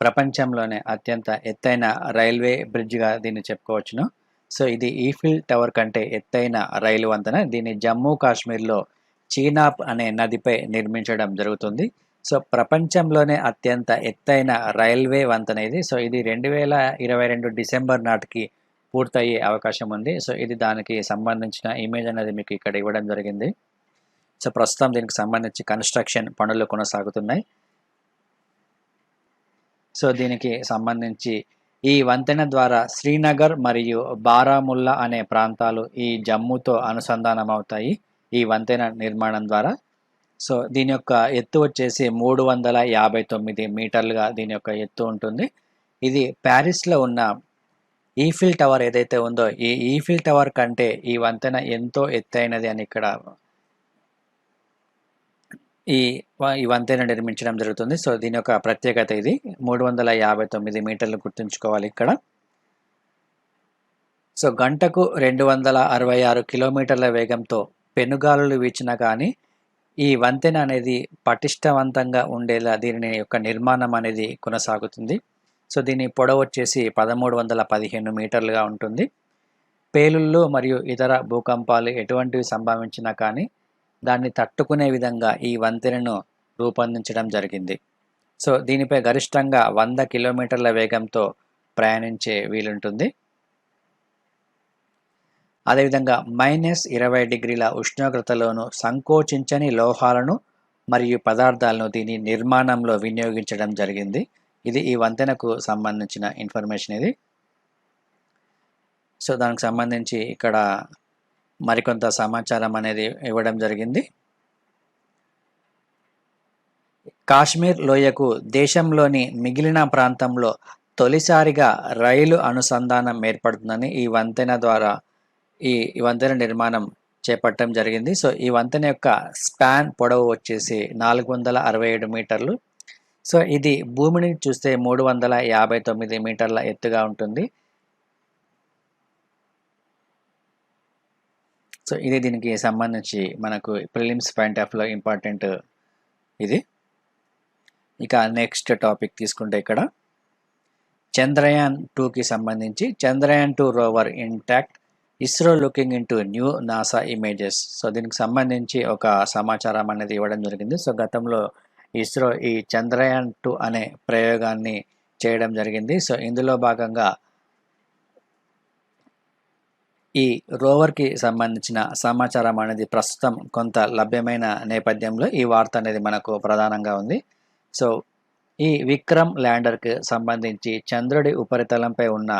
ప్రపంచంలోనే అత్యంత ఎత్తైన రైల్వే బ్రిడ్జ్గా దీన్ని చెప్పుకోవచ్చును. సో ఇది ఈఫిల్ టవర్ కంటే ఎత్తైన రైలు వంతెన. దీన్ని జమ్మూ కాశ్మీర్లో చీనాబ్ అనే నదిపై నిర్మించడం జరుగుతుంది. సో ప్రపంచంలోనే అత్యంత ఎత్తైన రైల్వే వంతెన ఇది. సో ఇది 2022 డిసెంబర్ నాటికి పూర్తయ్యే అవకాశం ఉంది. సో ఇది దానికి సంబంధించిన ఇమేజ్ అనేది మీకు ఇక్కడ ఇవ్వడం జరిగింది. సో ప్రస్తుతం దీనికి సంబంధించి కన్స్ట్రక్షన్ పనులు కొనసాగుతున్నాయి. సో దీనికి సంబంధించి ఈ వంతెన ద్వారా శ్రీనగర్ మరియు బారాముల్లా అనే ప్రాంతాలు ఈ జమ్మూతో అనుసంధానం అవుతాయి ఈ వంతెన నిర్మాణం ద్వారా. సో దీని యొక్క ఎత్తు వచ్చేసి 359 మీటర్లుగా దీని యొక్క ఎత్తు ఉంటుంది. ఇది ప్యారిస్లో ఉన్న ఈఫిల్ టవర్ ఏదైతే ఉందో ఈ ఈఫిల్ టవర్ కంటే ఈ వంతెన ఎంతో ఎత్తైనది అని ఇక్కడ ఈ వంతెన నిర్మించడం జరుగుతుంది. సో దీని యొక్క ప్రత్యేకత ఇది 359 మీటర్లు గుర్తుంచుకోవాలి ఇక్కడ. సో గంటకు 266 కిలోమీటర్ల వేగంతో పెనుగాలులు వీచినా కానీ ఈ వంతెన అనేది పటిష్టవంతంగా ఉండేలా దీని యొక్క నిర్మాణం అనేది కొనసాగుతుంది. సో దీని పొడవు వచ్చేసి 1315 మీటర్లుగా ఉంటుంది. పేలుళ్ళు మరియు ఇతర భూకంపాలు ఎటువంటివి సంభవించినా కానీ దాన్ని తట్టుకునే విధంగా ఈ వంతెనను రూపొందించడం జరిగింది. సో దీనిపై గరిష్టంగా 100 కిలోమీటర్ల వేగంతో ప్రయాణించే వీలుంటుంది. అదేవిధంగా -20 డిగ్రీల ఉష్ణోగ్రతలోను సంకోచించని లోహాలను మరియు పదార్థాలను దీని నిర్మాణంలో వినియోగించడం జరిగింది. ఇది ఈ వంతెనకు సంబంధించిన ఇన్ఫర్మేషన్ ఇది. సో దానికి సంబంధించి ఇక్కడ మరికొంత సమాచారం అనేది ఇవ్వడం జరిగింది. కాశ్మీర్ లోయకు దేశంలోని మిగిలిన ప్రాంతంలో తొలిసారిగా రైలు అనుసంధానం ఏర్పడుతుందని ఈ వంతెన ద్వారా ఈ వంతెన నిర్మాణం చేపట్టడం జరిగింది. సో ఈ వంతెన యొక్క స్పాన్ పొడవు వచ్చేసి 467 మీటర్లు. సో ఇది భూమిని చూస్తే 359 మీటర్ల ఎత్తుగా ఉంటుంది. సో ఇది దీనికి సంబంధించి మనకు ప్రిలిమ్స్ పాయింట్ ఆఫ్ లో ఇంపార్టెంట్ ఇది. ఇక నెక్స్ట్ టాపిక్ తీసుకుంటే ఇక్కడ చంద్రయాన్ 2కి సంబంధించి Chandrayaan 2 rover intact ISRO looking into new NASA images. So దీనికి సంబంధించి ఒక సమాచారం అనేది ఇవ్వడం జరిగింది. సో గతంలో ఇస్రో ఈ చంద్రయాన్ 2 అనే ప్రయోగాన్ని చేయడం జరిగింది. సో ఇందులో భాగంగా ఈ రోవర్కి సంబంధించిన సమాచారం అనేది ప్రస్తుతం కొంత లభ్యమైన నేపథ్యంలో ఈ వార్త అనేది మనకు ప్రధానంగా ఉంది. సో ఈ విక్రమ్ ల్యాండర్కి సంబంధించి చంద్రుడి ఉపరితలంపై ఉన్న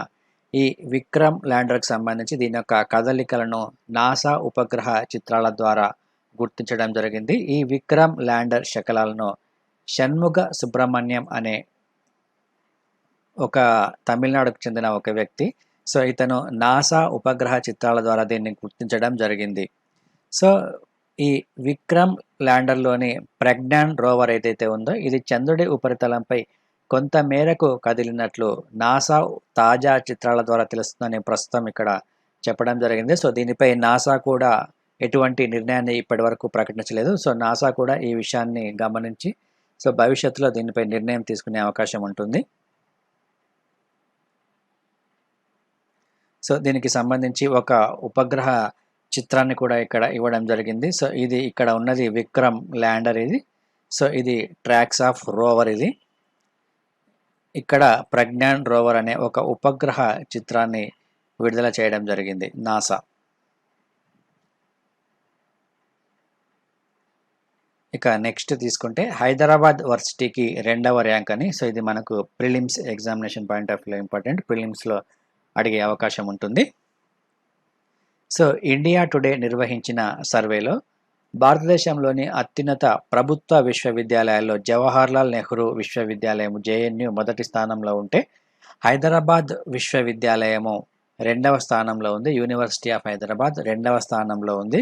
ఈ విక్రమ్ ల్యాండర్కి సంబంధించి దీని యొక్క కదలికలను నాసా ఉపగ్రహ చిత్రాల ద్వారా గుర్తించడం జరిగింది. ఈ విక్రమ్ ల్యాండర్ శకలాలను షణ్ముగ సుబ్రహ్మణ్యం అనే ఒక తమిళనాడుకు చెందిన ఒక వ్యక్తి. సో ఇతను నాసా ఉపగ్రహ చిత్రాల ద్వారా దీన్ని గుర్తించడం జరిగింది. సో ఈ విక్రమ్ ల్యాండర్లోని ప్రజ్ఞాన్ రోవర్ ఏదైతే ఉందో ఇది చంద్రుడి ఉపరితలంపై కొంత మేరకు కదిలినట్లు నాసా తాజా చిత్రాల ద్వారా తెలుస్తుందని ప్రస్తుతం ఇక్కడ చెప్పడం జరిగింది. సో దీనిపై నాసా కూడా ఎటువంటి నిర్ణయాన్ని ఇప్పటివరకు ప్రకటించలేదు. సో నాసా కూడా ఈ విషయాన్ని గమనించి సో భవిష్యత్తులో దీనిపై నిర్ణయం తీసుకునే అవకాశం ఉంటుంది. సో దీనికి సంబంధించి ఒక ఉపగ్రహ చిత్రాన్ని కూడా ఇక్కడ ఇవ్వడం జరిగింది. సో ఇది ఇక్కడ ఉన్నది విక్రమ్ ల్యాండర్ ఇది. సో ఇది ట్రాక్స్ ఆఫ్ రోవర్ ఇది. ఇక్కడ ప్రజ్ఞాన్ రోవర్ అనే ఒక ఉపగ్రహ చిత్రాన్ని విడుదల చేయడం జరిగింది నాసా. ఇక నెక్స్ట్ తీసుకుంటే హైదరాబాద్ వర్సిటీకి 2వ ర్యాంక్ అని. సో ఇది మనకు prelims examination point of view important, ప్రిలిమ్స్లో అడిగే అవకాశం ఉంటుంది. సో ఇండియా టుడే నిర్వహించిన సర్వేలో భారతదేశంలోని అత్యున్నత ప్రభుత్వ విశ్వవిద్యాలయాల్లో జవహర్లాల్ నెహ్రూ విశ్వవిద్యాలయం జేఎన్యు మొదటి స్థానంలో ఉంటే హైదరాబాద్ విశ్వవిద్యాలయము 2వ స్థానంలో ఉంది. యూనివర్సిటీ ఆఫ్ హైదరాబాద్ 2వ స్థానంలో ఉంది.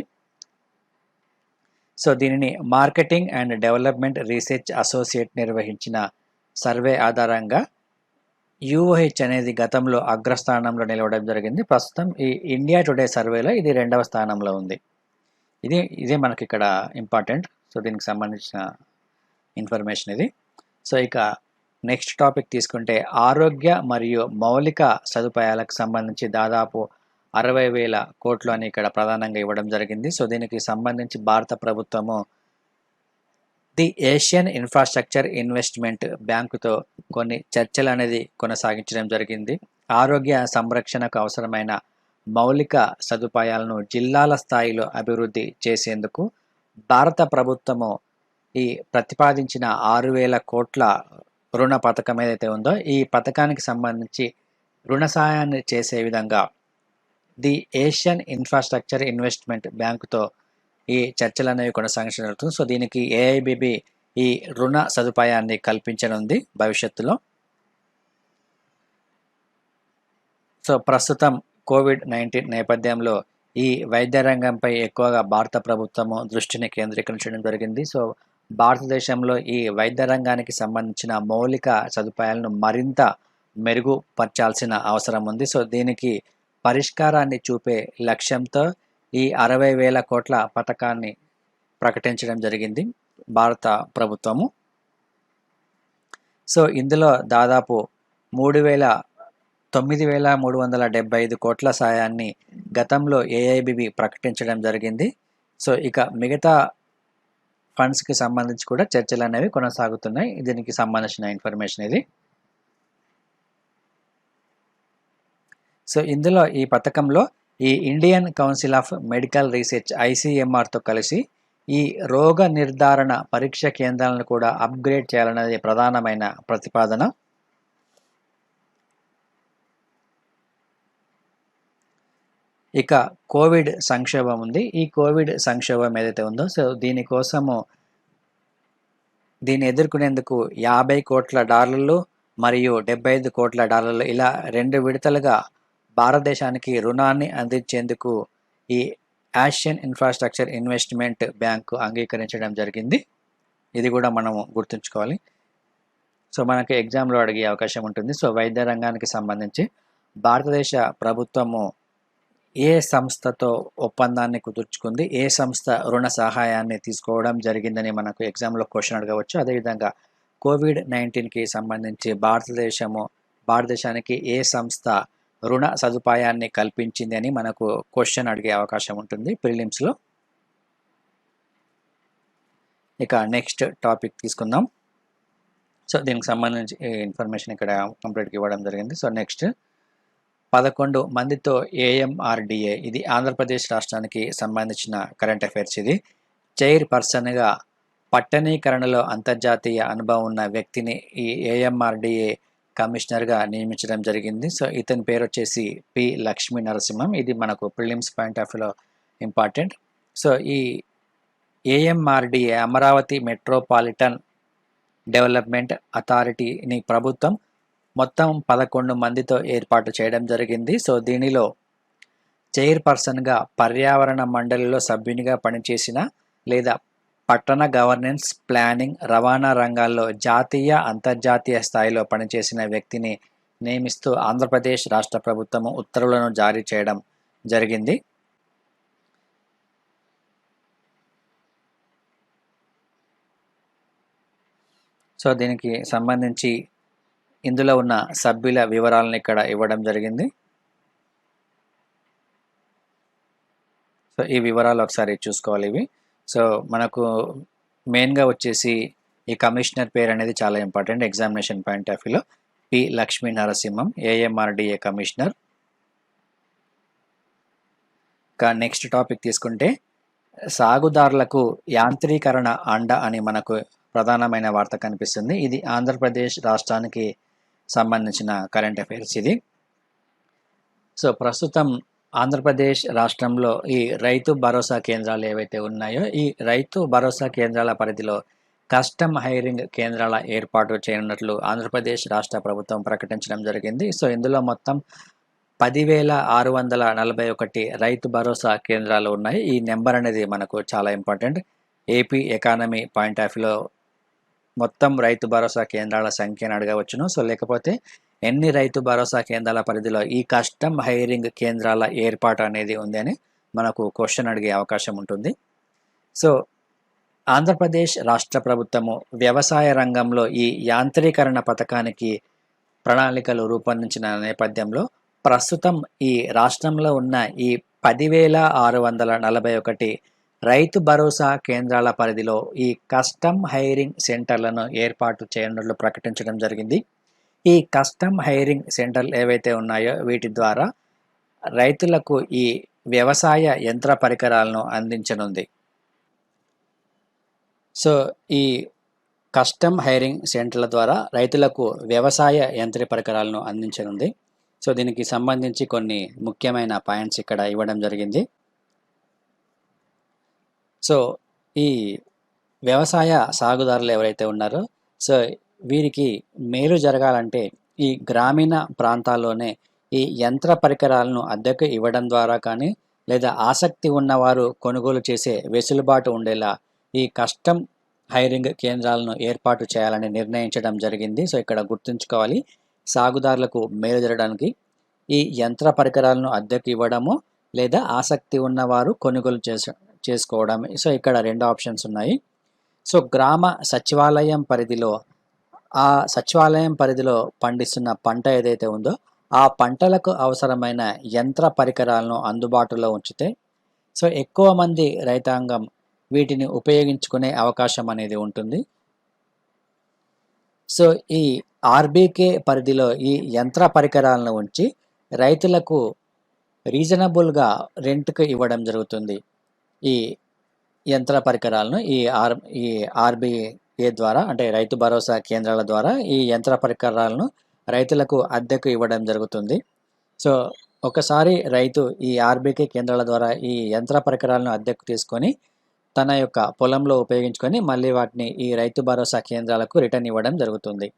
సో దీనిని marketing and development research associate నిర్వహించిన సర్వే ఆధారంగా యూఓహెచ్ అనేది గతంలో అగ్రస్థానంలో నిలవడం జరిగింది. ప్రస్తుతం ఈ ఇండియా టుడే సర్వేలో ఇది 2వ స్థానంలో ఉంది. ఇదే మనకి ఇక్కడ ఇంపార్టెంట్. సో దీనికి సంబంధించిన ఇన్ఫర్మేషన్ ఇది. సో ఇక నెక్స్ట్ టాపిక్ తీసుకుంటే ఆరోగ్య మరియు మౌలిక సదుపాయాలకు సంబంధించి దాదాపు 60,000 కోట్లు అని ఇక్కడ ప్రధానంగా ఇవ్వడం జరిగింది. సో దీనికి సంబంధించి భారత ప్రభుత్వము ది ఏషియన్ ఇన్ఫ్రాస్ట్రక్చర్ ఇన్వెస్ట్మెంట్ బ్యాంకుతో కొన్ని చర్చలు అనేది కొనసాగించడం జరిగింది. ఆరోగ్య సంరక్షణకు అవసరమైన మౌలిక సదుపాయాలను జిల్లాల స్థాయిలో అభివృద్ధి చేసేందుకు భారత ప్రభుత్వము ఈ ప్రతిపాదించిన 6,000 కోట్ల రుణ పథకం ఏదైతే ఉందో ఈ పథకానికి సంబంధించి రుణ సహాయాన్ని చేసే విధంగా ది ఏషియన్ ఇన్ఫ్రాస్ట్రక్చర్ ఇన్వెస్ట్మెంట్ బ్యాంకుతో ఈ చర్చలు అనేవి కొనసాగించడం జరుగుతుంది. సో దీనికి ఏఐబిబి ఈ రుణ సదుపాయాన్ని కల్పించనుంది భవిష్యత్తులో. సో ప్రస్తుతం కోవిడ్-19 నేపథ్యంలో ఈ వైద్య రంగంపై ఎక్కువగా భారత ప్రభుత్వము దృష్టిని కేంద్రీకరించడం జరిగింది. సో భారతదేశంలో ఈ వైద్య రంగానికి సంబంధించిన మౌలిక సదుపాయాలను మరింత మెరుగుపరచాల్సిన అవసరం ఉంది. సో దీనికి పరిష్కారాన్ని చూపే లక్ష్యంతో ఈ 60,000 కోట్ల పథకాన్ని ప్రకటించడం జరిగింది భారత ప్రభుత్వము. సో ఇందులో దాదాపు 9,375 కోట్ల సాయాన్ని గతంలో ఏఐబిబి ప్రకటించడం జరిగింది. సో ఇక మిగతా ఫండ్స్కి సంబంధించి కూడా చర్చలు అనేవి కొనసాగుతున్నాయి. దీనికి సంబంధించిన ఇన్ఫర్మేషన్ ఇది. సో ఇందులో ఈ పథకంలో ఈ Indian council of medical research ఐసిఎంఆర్తో కలిసి ఈ రోగ నిర్ధారణ పరీక్ష కేంద్రాలను కూడా అప్గ్రేడ్ చేయాలనేది ప్రధానమైన ప్రతిపాదన. ఇక కోవిడ్ సంక్షోభం ఉంది. ఈ కోవిడ్ సంక్షోభం ఏదైతే ఉందో సో దీన్ని ఎదుర్కొనేందుకు $50 కోట్ల మరియు $75 కోట్ల ఇలా 2 విడతలుగా భారతదేశానికి రుణాన్ని అందించేందుకు ఈ ఏషియన్ ఇన్ఫ్రాస్ట్రక్చర్ ఇన్వెస్ట్మెంట్ బ్యాంకు అంగీకరించడం జరిగింది. ఇది కూడా మనము గుర్తుంచుకోవాలి. సో మనకి ఎగ్జామ్లో అడిగే అవకాశం ఉంటుంది. సో వైద్య రంగానికి సంబంధించి భారతదేశ ప్రభుత్వము ఏ సంస్థతో ఒప్పందాన్ని కుదుర్చుకుంది, ఏ సంస్థ రుణ సహాయాన్ని తీసుకోవడం జరిగిందని మనకు ఎగ్జామ్లో క్వశ్చన్ అడగవచ్చు. అదేవిధంగా కోవిడ్-19కి సంబంధించి భారతదేశానికి ఏ సంస్థ రుణ సదుపాయాన్ని కల్పించింది అని మనకు క్వశ్చన్ అడిగే అవకాశం ఉంటుంది ప్రిలిమ్స్లో. ఇక నెక్స్ట్ టాపిక్ తీసుకుందాం. సో దీనికి సంబంధించి ఇన్ఫర్మేషన్ ఇక్కడ కంప్లీట్గా ఇవ్వడం జరిగింది. సో నెక్స్ట్ 11 మందితో ఏఎంఆర్డిఏ ఇది ఆంధ్రప్రదేశ్ రాష్ట్రానికి సంబంధించిన కరెంట్ అఫైర్స్. ఇది చైర్పర్సన్గా పట్టణీకరణలో అంతర్జాతీయ అనుభవం ఉన్న వ్యక్తిని ఈ ఏఎంఆర్డిఏ కమిషనర్గా నియమించడం జరిగింది. సో ఇతని పేరు వచ్చేసి పి లక్ష్మీ నరసింహం. ఇది మనకు ప్రిలిమ్స్ పాయింట్ ఆఫ్ వ్యూలో ఇంపార్టెంట్. సో ఈ ఏఎంఆర్డిఏ అమరావతి మెట్రోపాలిటన్ డెవలప్మెంట్ అథారిటీని ప్రభుత్వం మొత్తం 11 మందితో ఏర్పాటు చేయడం జరిగింది. సో దీనిలో చైర్పర్సన్గా పర్యావరణ మండలిలో సభ్యునిగా పనిచేసిన లేదా పట్టణ గవర్నెన్స్, ప్లానింగ్, రవాణా రంగాల్లో జాతీయ, అంతర్జాతీయ స్థాయిలో పనిచేసిన వ్యక్తిని నియమిస్తూ ఆంధ్రప్రదేశ్ రాష్ట్ర ప్రభుత్వం ఉత్తర్వులను జారీ చేయడం జరిగింది. సో దీనికి సంబంధించి ఇందులో ఉన్న సభ్యుల వివరాలను ఇక్కడ ఇవ్వడం జరిగింది. సో ఈ వివరాలు ఒకసారి చూసుకోవాలి ఇవి. సో మనకు మెయిన్గా వచ్చేసి ఈ కమిషనర్ పేరు అనేది చాలా ఇంపార్టెంట్ ఎగ్జామినేషన్ పాయింట్ ఆఫ్ వ్యూలో. P Lakshmi Narasimham, AMRDA commissioner. Next topic తీసుకుంటే సాగుదారులకు యాంత్రీకరణ అండ అని మనకు ప్రధానమైన వార్త కనిపిస్తుంది. ఇది ఆంధ్రప్రదేశ్ రాష్ట్రానికి సంబంధించిన కరెంట్ అఫైర్స్ ఇది. సో ప్రస్తుతం ఆంధ్రప్రదేశ్ రాష్ట్రంలో ఈ రైతు భరోసా కేంద్రాలు ఏవైతే ఉన్నాయో ఈ రైతు భరోసా కేంద్రాల పరిధిలో కస్టమ్ హైరింగ్ కేంద్రాల ఏర్పాటు చేయనున్నట్లు ఆంధ్రప్రదేశ్ రాష్ట్ర ప్రభుత్వం ప్రకటించడం జరిగింది. సో ఇందులో మొత్తం 10,641 రైతు భరోసా కేంద్రాలు ఉన్నాయి. ఈ నెంబర్ అనేది మనకు చాలా important. AP economy point of వ్యూలో మొత్తం రైతు భరోసా కేంద్రాల సంఖ్యను అడగవచ్చును. సో లేకపోతే ఎన్ని రైతు భరోసా కేంద్రాల పరిధిలో ఈ కస్టమ్ హైరింగ్ కేంద్రాల ఏర్పాటు అనేది ఉంది అని మనకు క్వశ్చన్ అడిగే అవకాశం ఉంటుంది. సో ఆంధ్రప్రదేశ్ రాష్ట్ర ప్రభుత్వము వ్యవసాయ రంగంలో ఈ యాంత్రీకరణ పథకానికి ప్రణాళికలు రూపొందించిన నేపథ్యంలో ప్రస్తుతం ఈ రాష్ట్రంలో ఉన్న ఈ 10,641 రైతు భరోసా కేంద్రాల పరిధిలో ఈ కస్టమ్ హైరింగ్ సెంటర్లను ఏర్పాటు చేయనున్నట్లు ప్రకటించడం జరిగింది. ఈ కస్టమ్ హైరింగ్ సెంటర్లు ఏవైతే ఉన్నాయో వీటి ద్వారా రైతులకు ఈ వ్యవసాయ యంత్ర పరికరాలను అందించనుంది. సో ఈ కస్టమ్ హైరింగ్ సెంటర్ల ద్వారా రైతులకు వ్యవసాయ యంత్ర పరికరాలను అందించనుంది. సో దీనికి సంబంధించి కొన్ని ముఖ్యమైన పాయింట్స్ ఇక్కడ ఇవ్వడం జరిగింది. సో ఈ వ్యవసాయ సాగుదారులు ఎవరైతే ఉన్నారో సో వీరికి మేలు జరగాలంటే ఈ గ్రామీణ ప్రాంతాల్లోనే ఈ యంత్ర పరికరాలను అద్దెకు ఇవ్వడం ద్వారా కానీ లేదా ఆసక్తి ఉన్నవారు కొనుగోలు చేసే వెసులుబాటు ఉండేలా ఈ కస్టమ్ హైరింగ్ కేంద్రాలను ఏర్పాటు చేయాలని నిర్ణయించడం జరిగింది. సో ఇక్కడ గుర్తుంచుకోవాలి, సాగుదారులకు మేలు జరగడానికి ఈ యంత్ర పరికరాలను అద్దెకు ఇవ్వడము లేదా ఆసక్తి ఉన్నవారు కొనుగోలు చేసుకోవడం. సో ఇక్కడ 2 ఆప్షన్స్ ఉన్నాయి. సో గ్రామ సచివాలయం పరిధిలో ఆ సచివాలయం పరిధిలో పండిస్తున్న పంట ఏదైతే ఉందో ఆ పంటలకు అవసరమైన యంత్ర పరికరాలను అందుబాటులో ఉంచితే సో ఎక్కువ మంది రైతాంగం వీటిని ఉపయోగించుకునే అవకాశం అనేది ఉంటుంది. సో ఈ ఆర్బీకే పరిధిలో ఈ యంత్ర పరికరాలను ఉంచి రైతులకు రీజనబుల్గా రెంట్కి ఇవ్వడం జరుగుతుంది. ఈ యంత్ర పరికరాలను ఈ ఆర్బీకే ద్వారా అంటే రైతు భరోసా కేంద్రాల ద్వారా ఈ యంత్ర పరికరాలను రైతులకు అద్దెకు ఇవ్వడం జరుగుతుంది. సో ఒకసారి రైతు ఈ ఆర్బీకే కేంద్రాల ద్వారా ఈ యంత్ర పరికరాలను అద్దెకు తీసుకొని తన యొక్క పొలంలో ఉపయోగించుకొని మళ్ళీ వాటిని ఈ రైతు భరోసా కేంద్రాలకు రిటర్న్ ఇవ్వడం జరుగుతుంది.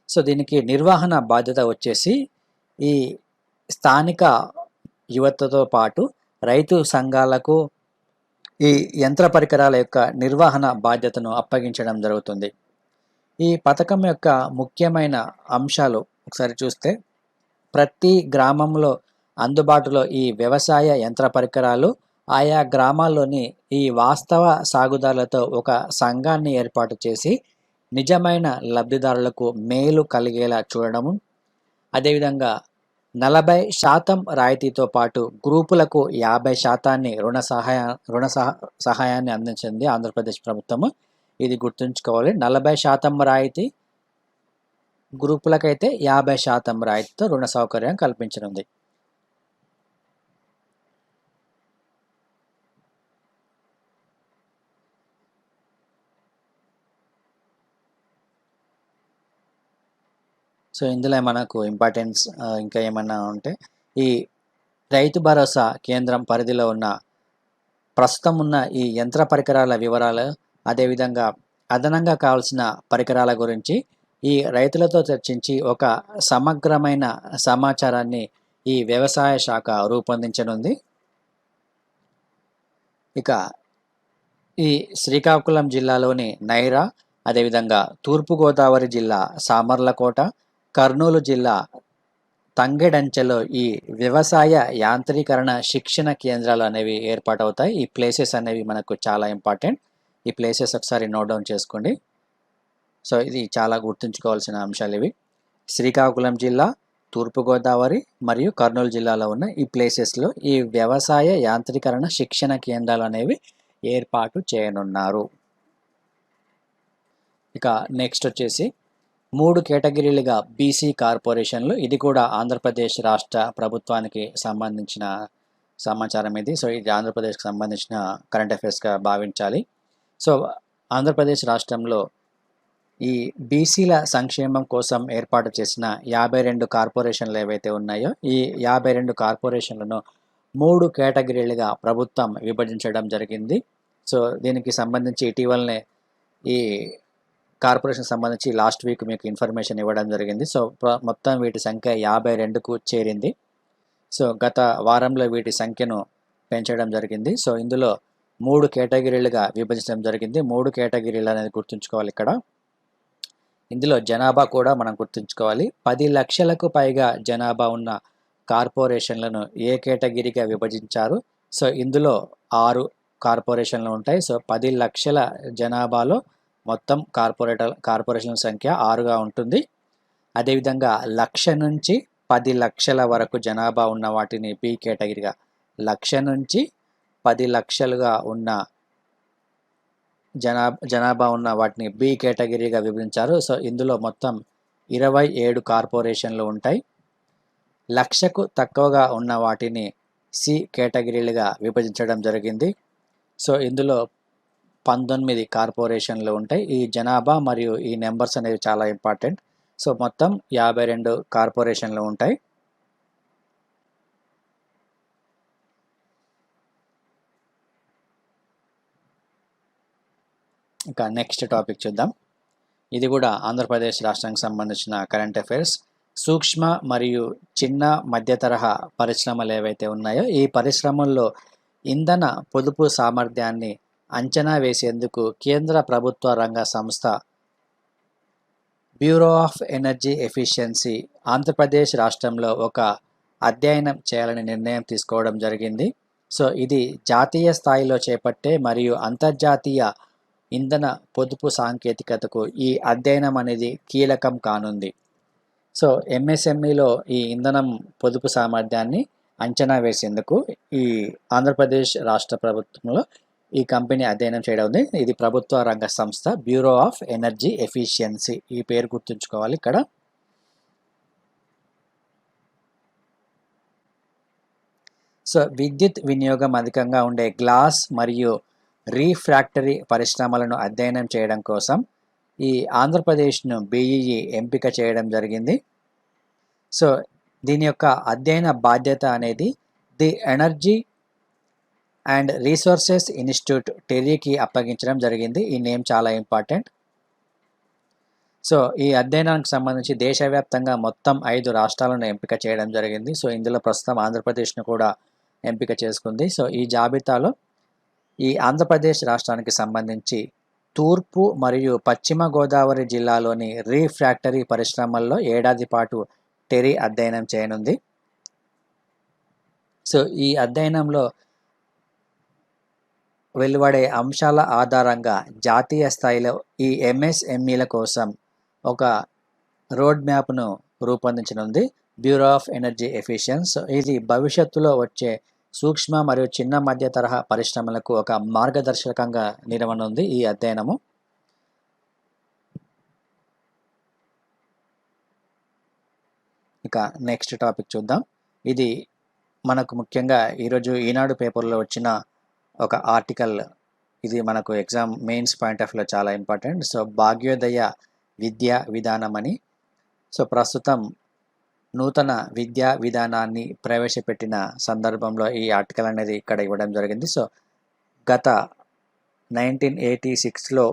సో దీనికి నిర్వహణ బాధ్యత వచ్చేసి ఈ స్థానిక యువతతో పాటు రైతు సంఘాలకు ఈ యంత్ర పరికరాల యొక్క నిర్వహణ బాధ్యతను అప్పగించడం జరుగుతుంది. ఈ పథకం యొక్క ముఖ్యమైన అంశాలు ఒకసారి చూస్తే ప్రతి గ్రామంలో అందుబాటులో ఈ వ్యవసాయ యంత్ర పరికరాలు ఆయా గ్రామాల్లోని ఈ వాస్తవ సాగుదారులతో ఒక సంఘాన్ని ఏర్పాటు చేసి నిజమైన లబ్ధిదారులకు మేలు కలిగేలా చూడడము, అదేవిధంగా 40% రాయితీతో పాటు గ్రూపులకు 50% రుణ సహాయాన్ని అందించింది ఆంధ్రప్రదేశ్ ప్రభుత్వము. ఇది గుర్తుంచుకోవాలి. 40% రాయితీ, గ్రూపులకైతే 50% రాయితీతో రుణ సౌకర్యం కల్పించనుంది. సో ఇందులో మనకు ఇంపార్టెన్స్ ఇంకా ఏమన్నా ఉంటే ఈ రైతు భరోసా కేంద్రం పరిధిలో ఉన్న ప్రస్తుతం ఉన్న ఈ యంత్ర పరికరాల వివరాలు, అదేవిధంగా అదనంగా కావాల్సిన పరికరాల గురించి ఈ రైతులతో చర్చించి ఒక సమగ్రమైన సమాచారాన్ని ఈ వ్యవసాయ శాఖ రూపొందించనుంది. ఇక ఈ శ్రీకాకుళం జిల్లాలోని నైరా, అదేవిధంగా తూర్పుగోదావరి జిల్లా సామర్లకోట, కర్నూలు జిల్లా తంగెడంచెలో ఈ వ్యవసాయ యాంత్రీకరణ శిక్షణ కేంద్రాలు అనేవి ఏర్పాటవుతాయి. ఈ ప్లేసెస్ అనేవి మనకు చాలా ఇంపార్టెంట్. ఈ ప్లేసెస్ ఒకసారి నోట్ డౌన్ చేసుకోండి. సో ఇది చాలా గుర్తుంచుకోవాల్సిన అంశాలు ఇవి. శ్రీకాకుళం జిల్లా, తూర్పుగోదావరి మరియు కర్నూలు జిల్లాలో ఉన్న ఈ ప్లేసెస్లో ఈ వ్యవసాయ యాంత్రీకరణ శిక్షణ కేంద్రాలు అనేవి ఏర్పాటు చేయనున్నారు. ఇక నెక్స్ట్ వచ్చేసి 3 కేటగిరీలుగా బీసీ కార్పొరేషన్లు. ఇది కూడా ఆంధ్రప్రదేశ్ రాష్ట్ర ప్రభుత్వానికి సంబంధించిన సమాచారం ఇది. సో ఇది ఆంధ్రప్రదేశ్కి సంబంధించిన కరెంట్ అఫైర్స్గా భావించాలి. సో ఆంధ్రప్రదేశ్ రాష్ట్రంలో ఈ బీసీల సంక్షేమం కోసం ఏర్పాటు చేసిన 52 కార్పొరేషన్లు ఏవైతే ఉన్నాయో ఈ 52 కార్పొరేషన్లను 3 కేటగిరీలుగా ప్రభుత్వం విభజించడం జరిగింది. సో దీనికి సంబంధించి ఇటీవలనే ఈ కార్పొరేషన్ సంబంధించి లాస్ట్ వీక్ మీకు ఇన్ఫర్మేషన్ ఇవ్వడం జరిగింది. సో మొత్తం వీటి సంఖ్య 52కు చేరింది. సో గత వారంలో వీటి సంఖ్యను పెంచడం జరిగింది. సో ఇందులో 3 కేటగిరీలుగా విభజించడం జరిగింది. 3 కేటగిరీలు అనేది గుర్తుంచుకోవాలి ఇక్కడ. ఇందులో జనాభా కూడా మనం గుర్తుంచుకోవాలి. 10 లక్షలకు పైగా జనాభా ఉన్న కార్పొరేషన్లను ఏ కేటగిరీగా విభజించారు. సో ఇందులో 6 కార్పొరేషన్లు ఉంటాయి. సో 10 లక్షల జనాభాలో మొత్తం కార్పొరేషన్ల సంఖ్య 6గా ఉంటుంది. అదేవిధంగా 1,00,000 నుంచి 10 లక్షల వరకు జనాభా ఉన్న వాటిని బి కేటగిరీగా, 1,00,000 నుంచి 10 లక్షలుగా ఉన్న జనాభా ఉన్న వాటిని బి కేటగిరీగా విభజించారు. సో ఇందులో మొత్తం 27 కార్పొరేషన్లు ఉంటాయి. 1,00,000కు తక్కువగా ఉన్న వాటిని సి కేటగిరీలుగా విభజించడం జరిగింది. సో ఇందులో 19 కార్పొరేషన్లు ఉంటాయి. ఈ జనాభా మరియు ఈ నెంబర్స్ అనేవి చాలా ఇంపార్టెంట్. సో మొత్తం 52 కార్పొరేషన్లు ఉంటాయి. ఇక నెక్స్ట్ టాపిక్ చూద్దాం. ఇది కూడా ఆంధ్రప్రదేశ్ రాష్ట్రానికి సంబంధించిన కరెంట్ అఫైర్స్. సూక్ష్మ మరియు చిన్న మధ్య తరహా పరిశ్రమలు ఏవైతే ఉన్నాయో ఈ పరిశ్రమల్లో ఇంధన పొదుపు సామర్థ్యాన్ని అంచనా వేసేందుకు కేంద్ర ప్రభుత్వ రంగ సంస్థ bureau of energy efficiency Andhra Pradesh రాష్ట్రంలో ఒక అధ్యయనం చేయాలని నిర్ణయం తీసుకోవడం జరిగింది. సో ఇది జాతీయ స్థాయిలో చేపట్టే మరియు అంతర్జాతీయ ఇంధన పొదుపు సాంకేతికతకు ఈ అధ్యయనం అనేది కీలకం కానుంది. సో ఎంఎస్ఎంఈలో ఈ ఇంధనం పొదుపు సామర్థ్యాన్ని అంచనా వేసేందుకు ఈ ఆంధ్రప్రదేశ్ రాష్ట్ర ప్రభుత్వంలో ఈ కంపెనీ అధ్యయనం చేయడం ఉంది. ఇది ప్రభుత్వ రంగ సంస్థ బ్యూరో ఆఫ్ ఎనర్జీ ఎఫిషియన్సీ. ఈ పేరు గుర్తుంచుకోవాలి ఇక్కడ. సో విద్యుత్ వినియోగం అధికంగా ఉండే గ్లాస్ మరియు రీఫ్రాక్టరీ పరిశ్రమలను అధ్యయనం చేయడం కోసం ఈ ఆంధ్రప్రదేశ్ను బీఈఈ ఎంపిక చేయడం జరిగింది. సో దీని యొక్క అధ్యయన బాధ్యత అనేది the energy and resources institute టెర్రీకి అప్పగించడం జరిగింది. ఈ నేమ్ చాలా ఇంపార్టెంట్. సో ఈ అధ్యయనానికి సంబంధించి దేశవ్యాప్తంగా మొత్తం 5 రాష్ట్రాలను ఎంపిక చేయడం జరిగింది. సో ఇందులో ప్రస్తుతం ఆంధ్రప్రదేశ్ను కూడా ఎంపిక చేసుకుంది. సో ఈ జాబితాలో ఈ ఆంధ్రప్రదేశ్ రాష్ట్రానికి సంబంధించి తూర్పు మరియు పశ్చిమ గోదావరి జిల్లాలోని రీఫ్రాక్టరీ పరిశ్రమల్లో ఏడాది పాటు టెర్రీ అధ్యయనం చేయనుంది. సో ఈ అధ్యయనంలో వెలువడే అంశాల ఆధారంగా జాతీయ స్థాయిలో ఈ ఎంఎస్ఎంఈల కోసం ఒక రోడ్ మ్యాప్ను రూపొందించనుంది బ్యూరో ఆఫ్ ఎనర్జీ ఎఫిషియన్సీ. ఇది భవిష్యత్తులో వచ్చే సూక్ష్మ మరియు చిన్న మధ్య తరహా పరిశ్రమలకు ఒక మార్గదర్శకంగా నిలవనుంది ఈ అధ్యయనము. ఇక నెక్స్ట్ టాపిక్ చూద్దాం. ఇది మనకు ముఖ్యంగా ఈరోజు ఈనాడు పేపర్లో వచ్చిన ఒక ఆర్టికల్. ఇది మనకు ఎగ్జామ్ మెయిన్స్ పాయింట్ ఆఫ్ వ్యూలో చాలా ఇంపార్టెంట్. సో భాగ్యోదయ విద్యా విధానం అని. సో ప్రస్తుతం నూతన విద్యా విధానాన్ని ప్రవేశపెట్టిన సందర్భంలో ఈ ఆర్టికల్ అనేది ఇక్కడ ఇవ్వడం జరిగింది. సో గత 1986లో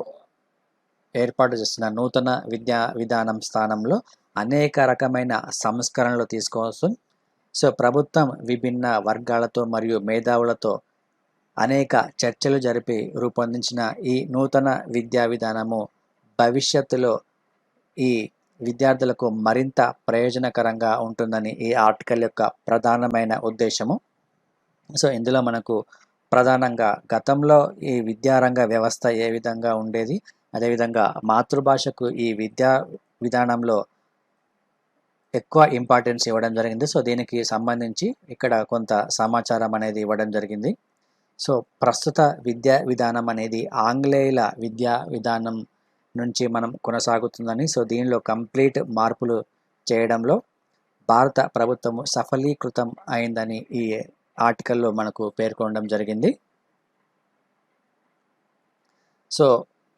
ఏర్పాటు చేస్తున్న నూతన విద్యా విధానం స్థానంలో అనేక రకమైన సంస్కరణలు తీసుకోవచ్చు. సో ప్రభుత్వం విభిన్న వర్గాలతో మరియు మేధావులతో అనేక చర్చలు జరిపి రూపొందించిన ఈ నూతన విద్యా విధానము భవిష్యత్తులో ఈ విద్యార్థులకు మరింత ప్రయోజనకరంగా ఉంటుందని ఈ ఆర్టికల్ యొక్క ప్రధానమైన ఉద్దేశము. సో ఇందులో మనకు ప్రధానంగా గతంలో ఈ విద్యారంగ వ్యవస్థ ఏ విధంగా ఉండేది, అదేవిధంగా మాతృభాషకు ఈ విద్యా విధానంలో ఎక్కువ ఇంపార్టెన్స్ ఇవ్వడం జరిగింది. సో దీనికి సంబంధించి ఇక్కడ కొంత సమాచారం అనేది ఇవ్వడం జరిగింది. సో ప్రస్తుత విద్యా విధానం అనేది ఆంగ్లేయుల విద్యా విధానం నుంచి మనం కొనసాగుతుందని, సో దీనిలో కంప్లీట్ మార్పులు చేయడంలో భారత ప్రభుత్వము సఫలీకృతం అయిందని ఈ ఆర్టికల్లో మనకు పేర్కొనడం జరిగింది. సో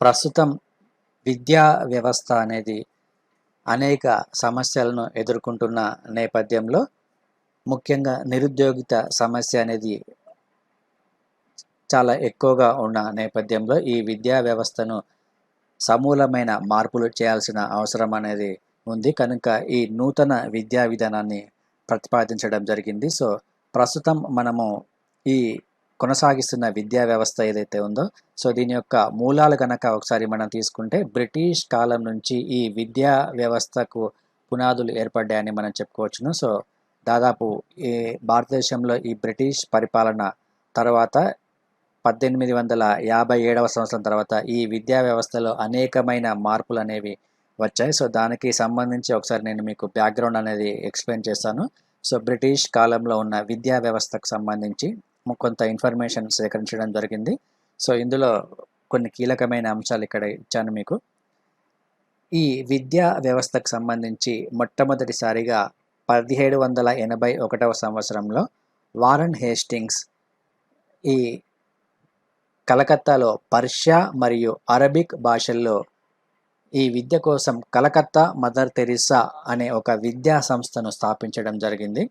ప్రస్తుతం విద్యా వ్యవస్థ అనేది అనేక సమస్యలను ఎదుర్కొంటున్న నేపథ్యంలో ముఖ్యంగా నిరుద్యోగిత సమస్య అనేది చాలా ఎక్కువగా ఉన్న నేపథ్యంలో ఈ విద్యా వ్యవస్థను సమూలమైన మార్పులు చేయాల్సిన అవసరం అనేది ఉంది. కనుక ఈ నూతన విద్యా విధానాన్ని ప్రతిపాదించడం జరిగింది. సో ప్రస్తుతం మనము ఈ కొనసాగిస్తున్న విద్యా వ్యవస్థ ఏదైతే ఉందో, సో దీని యొక్క మూలాలు కనుక ఒకసారి మనం తీసుకుంటే బ్రిటిష్ కాలం నుంచి ఈ విద్యా వ్యవస్థకు పునాదులు ఏర్పడ్డాయని మనం చెప్పుకోవచ్చును. సో దాదాపు ఈ భారతదేశంలో ఈ బ్రిటిష్ పరిపాలన తర్వాత 1857 సంవత్సరం తర్వాత ఈ విద్యా వ్యవస్థలో అనేకమైన మార్పులు అనేవి వచ్చాయి. సో దానికి సంబంధించి ఒకసారి నేను మీకు బ్యాక్గ్రౌండ్ అనేది ఎక్స్ప్లెయిన్ చేస్తాను. సో బ్రిటిష్ కాలంలో ఉన్న విద్యా వ్యవస్థకు సంబంధించి కొంత ఇన్ఫర్మేషన్ సేకరించడం జరిగింది. సో ఇందులో కొన్ని కీలకమైన అంశాలు ఇక్కడ ఇచ్చాను మీకు. ఈ విద్యా వ్యవస్థకు సంబంధించి మొట్టమొదటిసారిగా 1781 సంవత్సరంలో వారన్ హేస్టింగ్స్ ఈ కలకత్తాలో పర్షియా మరియు అరబిక్ భాషల్లో ఈ విద్య కోసం కలకత్తా మదర్ తెరిసా అనే ఒక విద్యా సంస్థను స్థాపించడం జరిగింది.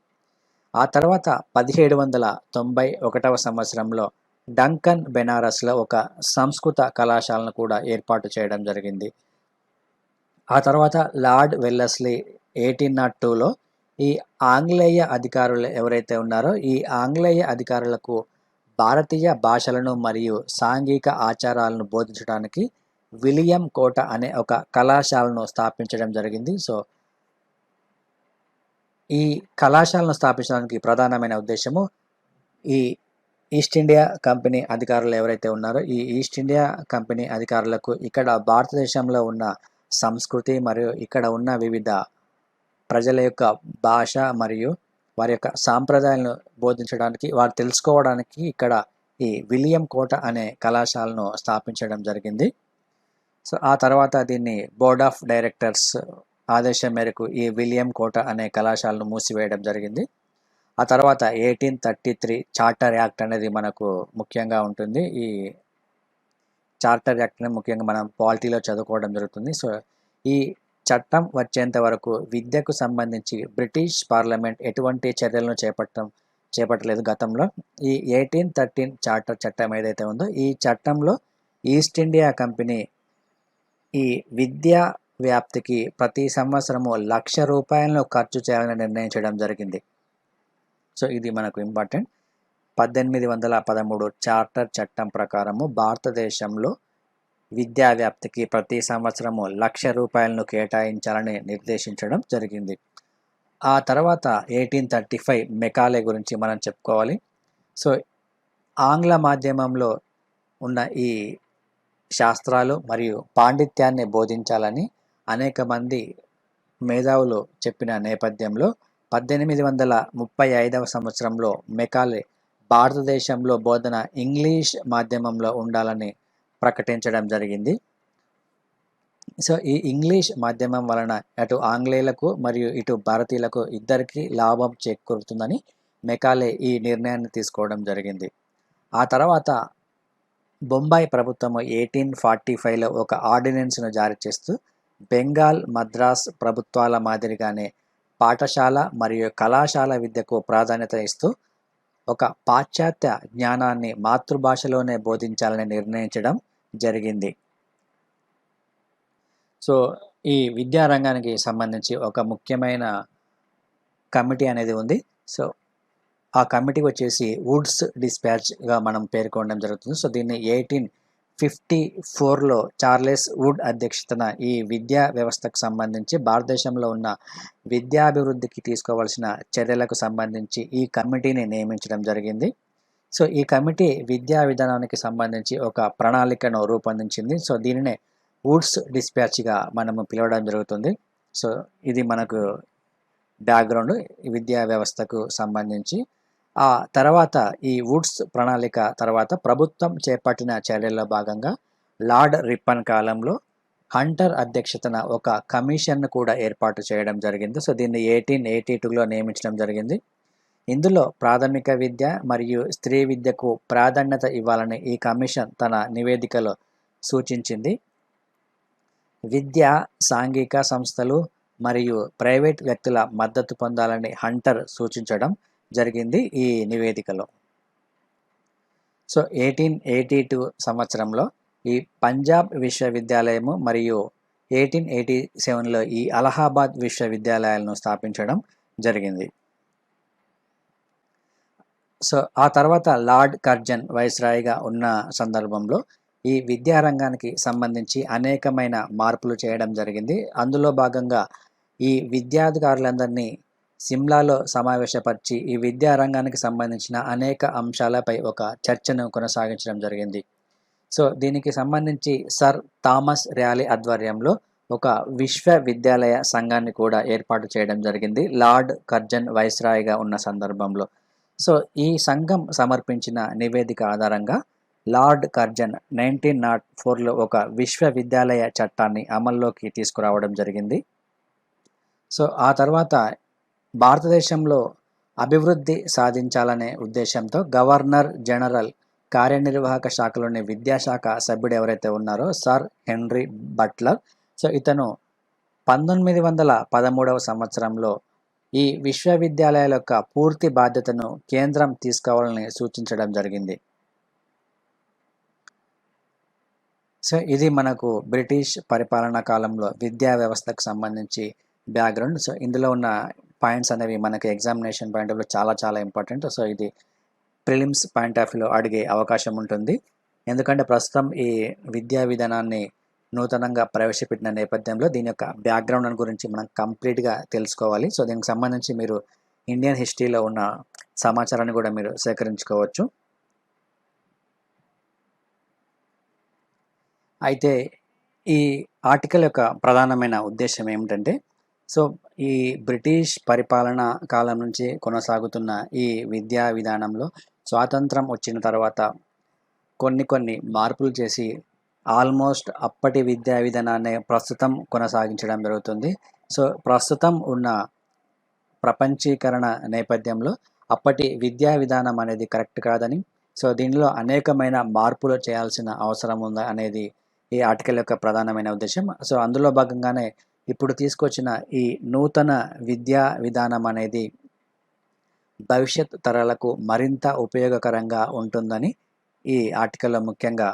ఆ తర్వాత 1791 సంవత్సరంలో డంకన్ బెనారస్లో ఒక సంస్కృత కళాశాలను కూడా ఏర్పాటు చేయడం జరిగింది. ఆ తర్వాత లార్డ్ వెల్లస్లీ 1802లో ఈ ఆంగ్లేయ అధికారులు ఎవరైతే ఉన్నారో ఈ ఆంగ్లేయ అధికారులకు భారతీయ భాషలను మరియు సాంఘిక ఆచారాలను బోధించడానికి విలియం కోట అనే ఒక కళాశాలను స్థాపించడం జరిగింది. సో ఈ కళాశాలను స్థాపించడానికి ప్రధానమైన ఉద్దేశము ఈ ఈస్ట్ ఇండియా కంపెనీ అధికారులు ఎవరైతే ఉన్నారో ఈ ఈస్ట్ ఇండియా కంపెనీ అధికారులకు ఇక్కడ భారతదేశంలో ఉన్న సంస్కృతి మరియు ఇక్కడ ఉన్న వివిధ ప్రజల యొక్క భాష మరియు వారి యొక్క సాంప్రదాయాలను బోధించడానికి, వారు తెలుసుకోవడానికి ఇక్కడ ఈ విలియం కోట అనే కళాశాలను స్థాపించడం జరిగింది. సో ఆ తర్వాత దీన్ని బోర్డ్ ఆఫ్ డైరెక్టర్స్ ఆదేశం మేరకు ఈ విలియం కోట అనే కళాశాలను మూసివేయడం జరిగింది. ఆ తర్వాత 1833 చార్టర్ యాక్ట్ అనేది మనకు ముఖ్యంగా ఉంటుంది. ఈ చార్టర్ యాక్ట్ని ముఖ్యంగా మనం పాలిటీలో చదువుకోవడం జరుగుతుంది. సో ఈ చట్టం వచ్చేంత వరకు విద్యకు సంబంధించి బ్రిటిష్ పార్లమెంట్ ఎటువంటి చర్యలను చేపట్టలేదు గతంలో. ఈ 1813 చార్టర్ చట్టం ఏదైతే ఉందో ఈ చట్టంలో ఈస్ట్ ఇండియా కంపెనీ ఈ విద్యా వ్యాప్తికి ప్రతి సంవత్సరము ₹1,00,000 ఖర్చు చేయాలని నిర్ణయించడం జరిగింది. సో ఇది మనకు ఇంపార్టెంట్. 1813 చార్టర్ చట్టం ప్రకారము భారతదేశంలో విద్యా వ్యాప్తికి ప్రతి సంవత్సరము ₹1,00,000 కేటాయించాలని నిర్దేశించడం జరిగింది. ఆ తర్వాత 1835 మెకాలే గురించి మనం చెప్పుకోవాలి. సో ఆంగ్ల మాధ్యమంలో ఉన్న ఈ శాస్త్రాలు మరియు పాండిత్యాన్ని బోధించాలని అనేక మంది మేధావులు చెప్పిన నేపథ్యంలో 1835 సంవత్సరంలో మెకాలే భారతదేశంలో బోధన ఇంగ్లీష్ మాధ్యమంలో ఉండాలని ప్రకటించడం జరిగింది. సో ఈ ఇంగ్లీష్ మాధ్యమం వలన అటు ఆంగ్లేయులకు మరియు ఇటు భారతీయులకు ఇద్దరికీ లాభం చేకూరుతుందని మెకాలే ఈ నిర్ణయాన్ని తీసుకోవడం జరిగింది. ఆ తర్వాత బొంబాయి ప్రభుత్వము 1845లో ఒక ఆర్డినెన్స్ను జారీ చేస్తూ బెంగాల్, మద్రాస్ ప్రభుత్వాల మాదిరిగానే పాఠశాల మరియు కళాశాల విద్యకు ప్రాధాన్యత ఇస్తూ ఒక పాశ్చాత్య జ్ఞానాన్ని మాతృభాషలోనే బోధించాలని నిర్ణయించడం జరిగింది. సో ఈ విద్యా రంగానికి సంబంధించి ఒక ముఖ్యమైన కమిటీ అనేది ఉంది. సో ఆ కమిటీకి వచ్చేసి వుడ్స్ డిస్పాచ్గా మనం పేర్కొనడం జరుగుతుంది. సో దీన్ని 1854లో చార్లెస్ వుడ్ అధ్యక్షతన ఈ విద్యా వ్యవస్థకు సంబంధించి భారతదేశంలో ఉన్న విద్యాభివృద్ధికి తీసుకోవాల్సిన చర్యలకు సంబంధించి ఈ కమిటీని నియమించడం జరిగింది. సో ఈ కమిటీ విద్యా విధానానికి సంబంధించి ఒక ప్రణాళికను రూపొందించింది. సో దీనినే వుడ్స్ డిస్పాచ్గా మనము పిలవడం జరుగుతుంది. సో ఇది మనకు బ్యాక్గ్రౌండ్ విద్యా వ్యవస్థకు సంబంధించి. ఆ తర్వాత ఈ వుడ్స్ ప్రణాళిక తర్వాత ప్రభుత్వం చేపట్టిన చర్యల్లో భాగంగా లార్డ్ రిప్పన్ కాలంలో హంటర్ అధ్యక్షతన ఒక కమిషన్ను కూడా ఏర్పాటు చేయడం జరిగింది. సో దీన్ని 1882లో నియమించడం జరిగింది. ఇందులో ప్రాథమిక విద్య మరియు స్త్రీ విద్యకు ప్రాధాన్యత ఇవ్వాలని ఈ కమిషన్ తన నివేదికలో సూచించింది. విద్య, సాంఘిక సంస్థలు మరియు ప్రైవేట్ వ్యక్తుల మద్దతు పొందాలని హంటర్ సూచించడం జరిగింది ఈ నివేదికలో. సో 1882 సంవత్సరంలో ఈ పంజాబ్ విశ్వవిద్యాలయము మరియు 1887లో ఈ అలహాబాద్ విశ్వవిద్యాలయాలను స్థాపించడం జరిగింది. సో ఆ తర్వాత లార్డ్ కర్జన్ వైస్రాయ్గా ఉన్న సందర్భంలో ఈ విద్యారంగానికి సంబంధించి అనేకమైన మార్పులు చేయడం జరిగింది. అందులో భాగంగా ఈ విద్యాధికారులందరినీ సిమ్లాలో సమావేశపరిచి ఈ విద్యారంగానికి సంబంధించిన అనేక అంశాలపై ఒక చర్చను కొనసాగించడం జరిగింది. సో దీనికి సంబంధించి సర్ థామస్ ర్యాలీ ఆధ్వర్యంలో ఒక విశ్వవిద్యాలయ సంఘాన్ని కూడా ఏర్పాటు చేయడం జరిగింది లార్డ్ కర్జన్ వైస్రాయ్గా ఉన్న సందర్భంలో. సో ఈ సంఘం సమర్పించిన నివేదిక ఆధారంగా లార్డ్ కర్జన్ 1904లో ఒక విశ్వవిద్యాలయ చట్టాన్ని అమల్లోకి తీసుకురావడం జరిగింది. సో ఆ తర్వాత భారతదేశంలో అభివృద్ధి సాధించాలనే ఉద్దేశంతో గవర్నర్ జనరల్ కార్యనిర్వాహక శాఖలోని విద్యాశాఖ సభ్యుడు ఎవరైతే ఉన్నారో సర్ హెన్రీ బట్లర్, సో ఇతను 1913వ సంవత్సరంలో ఈ విశ్వవిద్యాలయాల యొక్క పూర్తి బాధ్యతను కేంద్రం తీసుకోవాలని సూచించడం జరిగింది. సో ఇది మనకు బ్రిటిష్ పరిపాలనా కాలంలో విద్యా వ్యవస్థకు సంబంధించి బ్యాక్గ్రౌండ్. సో ఇందులో ఉన్న పాయింట్స్ అనేవి మనకి ఎగ్జామినేషన్ పాయింట్ ఆఫ్ వ్యూ చాలా ఇంపార్టెంట్. సో ఇది ప్రిలిమ్స్ పాయింట్ ఆఫ్ వ్యూలో అడిగే అవకాశం ఉంటుంది. ఎందుకంటే ప్రస్తుతం ఈ విద్యా విధానాన్ని నూతనంగా ప్రవేశపెట్టిన నేపథ్యంలో దీని యొక్క బ్యాక్గ్రౌండ్ గురించి మనం కంప్లీట్గా తెలుసుకోవాలి. సో దీనికి సంబంధించి మీరు ఇండియన్ హిస్టరీలో ఉన్న సమాచారాన్ని కూడా మీరు సేకరించుకోవచ్చు. అయితే ఈ ఆర్టికల్ యొక్క ప్రధానమైన ఉద్దేశం ఏమిటంటే, సో ఈ బ్రిటిష్ పరిపాలన కాలం నుంచి కొనసాగుతున్న ఈ విద్యా విధానంలో స్వాతంత్రం వచ్చిన తర్వాత కొన్ని మార్పులు చేసి ఆల్మోస్ట్ అప్పటి విద్యా విధానాన్ని ప్రస్తుతం కొనసాగించడం జరుగుతుంది. సో ప్రస్తుతం ఉన్న ప్రపంచీకరణ నేపథ్యంలో అప్పటి విద్యా విధానం అనేది కరెక్ట్ కాదని, సో దీనిలో అనేకమైన మార్పులు చేయాల్సిన అవసరం ఉందా అనేది ఈ ఆర్టికల్ యొక్క ప్రధానమైన ఉద్దేశం. సో అందులో భాగంగానే ఇప్పుడు తీసుకొచ్చిన ఈ నూతన విద్యా విధానం అనేది భవిష్యత్ తరాలకు మరింత ఉపయోగకరంగా ఉంటుందని ఈ ఆర్టికల్లో ముఖ్యంగా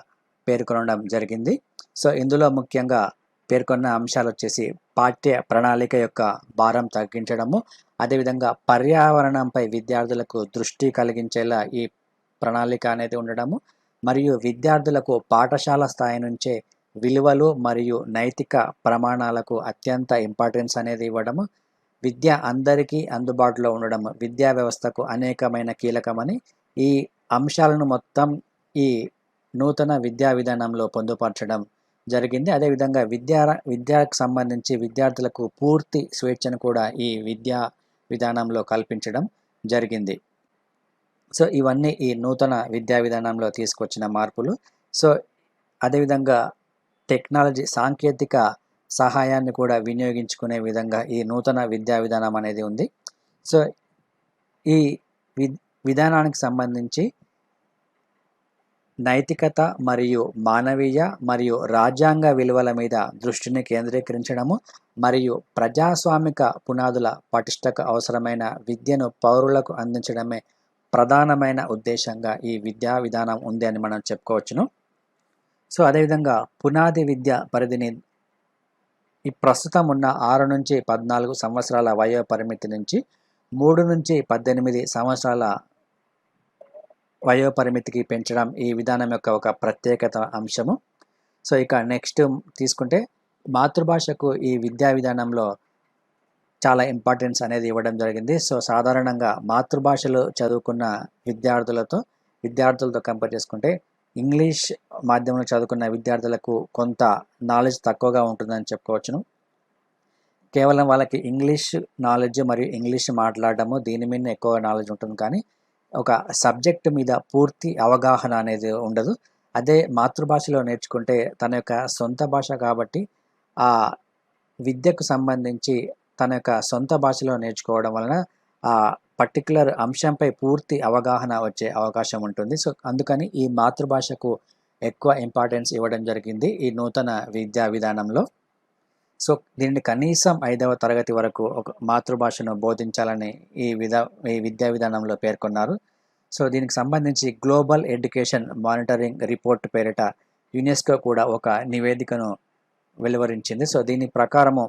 పేర్కొనడం జరిగింది. సో ఇందులో ముఖ్యంగా పేర్కొన్న అంశాలు వచ్చేసి పాఠ్య ప్రణాళిక యొక్క భారం తగ్గించడము, అదేవిధంగా పర్యావరణంపై విద్యార్థులకు దృష్టి కలిగించేలా ఈ ప్రణాళిక అనేది ఉండడము, మరియు విద్యార్థులకు పాఠశాల స్థాయి నుంచే విలువలు మరియు నైతిక ప్రమాణాలకు అత్యంత ఇంపార్టెన్స్ అనేది ఇవ్వడము, విద్య అందరికీ అందుబాటులో ఉండడం విద్యా వ్యవస్థకు అనేకమైన కీలకమని ఈ అంశాలను మొత్తం ఈ నూతన విద్యా విధానంలో పొందుపరచడం జరిగింది. అదేవిధంగా విద్యకు సంబంధించి విద్యార్థులకు పూర్తి స్వేచ్ఛను కూడా ఈ విద్యా విధానంలో కల్పించడం జరిగింది. సో ఇవన్నీ ఈ నూతన విద్యా విధానంలో తీసుకొచ్చిన మార్పులు. సో అదేవిధంగా టెక్నాలజీ సాంకేతిక సహాయాన్ని కూడా వినియోగించుకునే విధంగా ఈ నూతన విద్యా విధానం అనేది ఉంది. సో ఈ విధానానికి సంబంధించి నైతికత మరియు మానవీయ మరియు రాజ్యాంగ విలువల మీద దృష్టిని కేంద్రీకరించడము, మరియు ప్రజాస్వామిక పునాదుల పటిష్టకు అవసరమైన విద్యను పౌరులకు అందించడమే ప్రధానమైన ఉద్దేశంగా ఈ విద్యా విధానం ఉంది అని మనం చెప్పుకోవచ్చును. సో అదేవిధంగా పునాది విద్య పరిధిని ఈ ప్రస్తుతం ఉన్న 6 నుంచి 14 సంవత్సరాల వయో పరిమితి నుంచి 3 నుంచి 18 సంవత్సరాల వయో పరిమితికి పెంచడం ఈ విధానం యొక్క ఒక ప్రత్యేకత అంశము. సో ఇక నెక్స్ట్ తీసుకుంటే మాతృభాషకు ఈ విద్యా విధానంలో చాలా ఇంపార్టెన్స్ అనేది ఇవ్వడం జరిగింది. సో సాధారణంగా మాతృభాషలో చదువుకున్న విద్యార్థులతో కంపేర్ చేసుకుంటే ఇంగ్లీష్ మాధ్యమంలో చదువుకున్న విద్యార్థులకు కొంత నాలెడ్జ్ తక్కువగా ఉంటుందని చెప్పుకోవచ్చును. కేవలం వాళ్ళకి ఇంగ్లీష్ నాలెడ్జ్ మరియు ఇంగ్లీష్ మాట్లాడడము దీని మీద ఎక్కువ నాలెడ్జ్ ఉంటుంది, కానీ ఒక సబ్జెక్ట్ మీద పూర్తి అవగాహన అనేది ఉండదు. అదే మాతృభాషలో నేర్చుకుంటే తన యొక్క సొంత భాష కాబట్టి ఆ విద్యకు సంబంధించి తన యొక్క సొంత భాషలో నేర్చుకోవడం వలన ఆ పర్టికులర్ అంశంపై పూర్తి అవగాహన వచ్చే అవకాశం ఉంటుంది. సో అందుకని ఈ మాతృభాషకు ఎక్కువ ఇంపార్టెన్స్ ఇవ్వడం జరిగింది ఈ నూతన విద్యా విధానంలో. సో దీనిని కనీసం 5వ తరగతి వరకు ఒక మాతృభాషను బోధించాలని ఈ విద్యా విధానంలో పేర్కొన్నారు. సో దీనికి సంబంధించి గ్లోబల్ ఎడ్యుకేషన్ మానిటరింగ్ రిపోర్ట్ పేరిట యునెస్కో కూడా ఒక నివేదికను వెలువరించింది. సో దీని ప్రకారము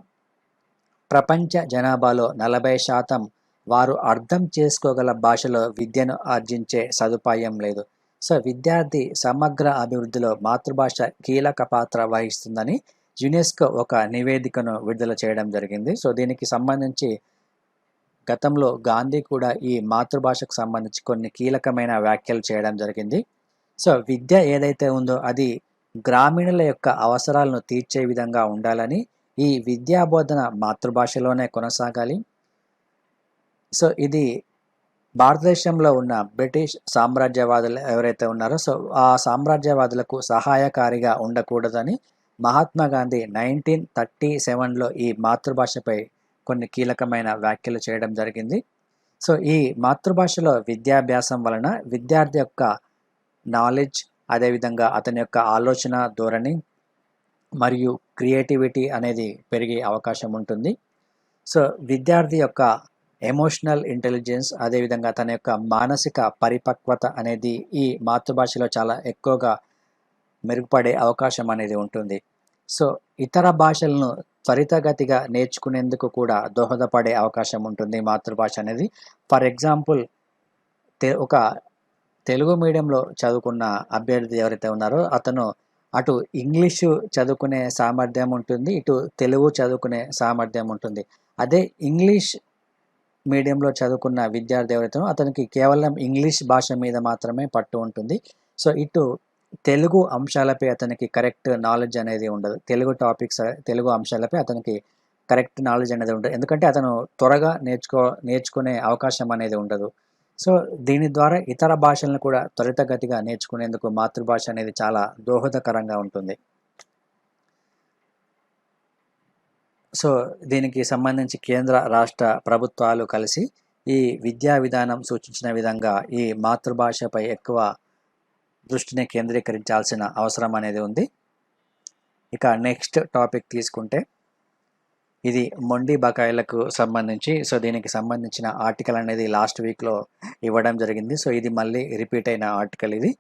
ప్రపంచ జనాభాలో 40% వారు అర్థం చేసుకోగల భాషలో విద్యను ఆర్జించే సదుపాయం లేదు. సో విద్యార్థి సమగ్ర అభివృద్ధిలో మాతృభాష కీలక పాత్ర వహిస్తుందని యునెస్కో ఒక నివేదికను విడుదల చేయడం జరిగింది. సో దీనికి సంబంధించి గతంలో గాంధీ కూడా ఈ మాతృభాషకు సంబంధించి కొన్ని కీలకమైన వ్యాఖ్యలు చేయడం జరిగింది. సో విద్య ఏదైతే ఉందో అది గ్రామీణుల యొక్క అవసరాలను తీర్చే విధంగా ఉండాలని, ఈ విద్యా బోధన మాతృభాషలోనే కొనసాగాలి. సో ఇది భారతదేశంలో ఉన్న బ్రిటిష్ సామ్రాజ్యవాదులు ఎవరైతే ఉన్నారో సో ఆ సామ్రాజ్యవాదులకు సహాయకారిగా ఉండకూడదని మహాత్మా గాంధీ 1937లో ఈ మాతృభాషపై కొన్ని కీలకమైన వ్యాఖ్యలు చేయడం జరిగింది. సో ఈ మాతృభాషలో విద్యాభ్యాసం వలన విద్యార్థి యొక్క నాలెడ్జ్, అదేవిధంగా అతని యొక్క ఆలోచన ధోరణి మరియు క్రియేటివిటీ అనేది పెరిగే అవకాశం ఉంటుంది. సో విద్యార్థి యొక్క ఎమోషనల్ ఇంటెలిజెన్స్, అదేవిధంగా తన యొక్క మానసిక పరిపక్వత అనేది ఈ మాతృభాషలో చాలా ఎక్కువగా మెరుగుపడే అవకాశం అనేది ఉంటుంది. సో ఇతర భాషలను త్వరితగతిగా నేర్చుకునేందుకు కూడా దోహదపడే అవకాశం ఉంటుంది మాతృభాష అనేది. ఫర్ ఎగ్జాంపుల్ ఒక తెలుగు మీడియంలో చదువుకున్న అభ్యర్థి ఎవరైతే ఉన్నారో అతను అటు ఇంగ్లీషు చదువుకునే సామర్థ్యం ఉంటుంది, ఇటు తెలుగు చదువుకునే సామర్థ్యం ఉంటుంది. అదే ఇంగ్లీష్ మీడియంలో చదువుకున్న విద్యార్థి ఎవరైతే అతనికి కేవలం ఇంగ్లీష్ భాష మీద మాత్రమే పట్టు ఉంటుంది. సో ఇటు తెలుగు అంశాలపై అతనికి కరెక్ట్ నాలెడ్జ్ అనేది ఉండదు, తెలుగు అంశాలపై అతనికి కరెక్ట్ నాలెడ్జ్ అనేది ఉండదు, ఎందుకంటే అతను త్వరగా నేర్చుకునే అవకాశం అనేది ఉండదు. సో దీని ద్వారా ఇతర భాషలను కూడా త్వరితగతిగా నేర్చుకునేందుకు మాతృభాష అనేది చాలా దోహదకరంగా ఉంటుంది. సో దీనికి సంబంధించి కేంద్ర రాష్ట్ర ప్రభుత్వాలు కలిసి ఈ విద్యా విధానం సూచించిన విధంగా ఈ మాతృభాషపై ఎక్కువ దృష్టిని కేంద్రీకరించాల్సిన అవసరం అనేది ఉంది. ఇక నెక్స్ట్ టాపిక్ తీసుకుంటే ఇది మొండి బకాయిలకు సంబంధించి. సో దీనికి సంబంధించిన ఆర్టికల్ అనేది లాస్ట్ వీక్లో ఇవ్వడం జరిగింది. సో ఇది మళ్ళీ రిపీట్ అయిన ఆర్టికల్ ఇది.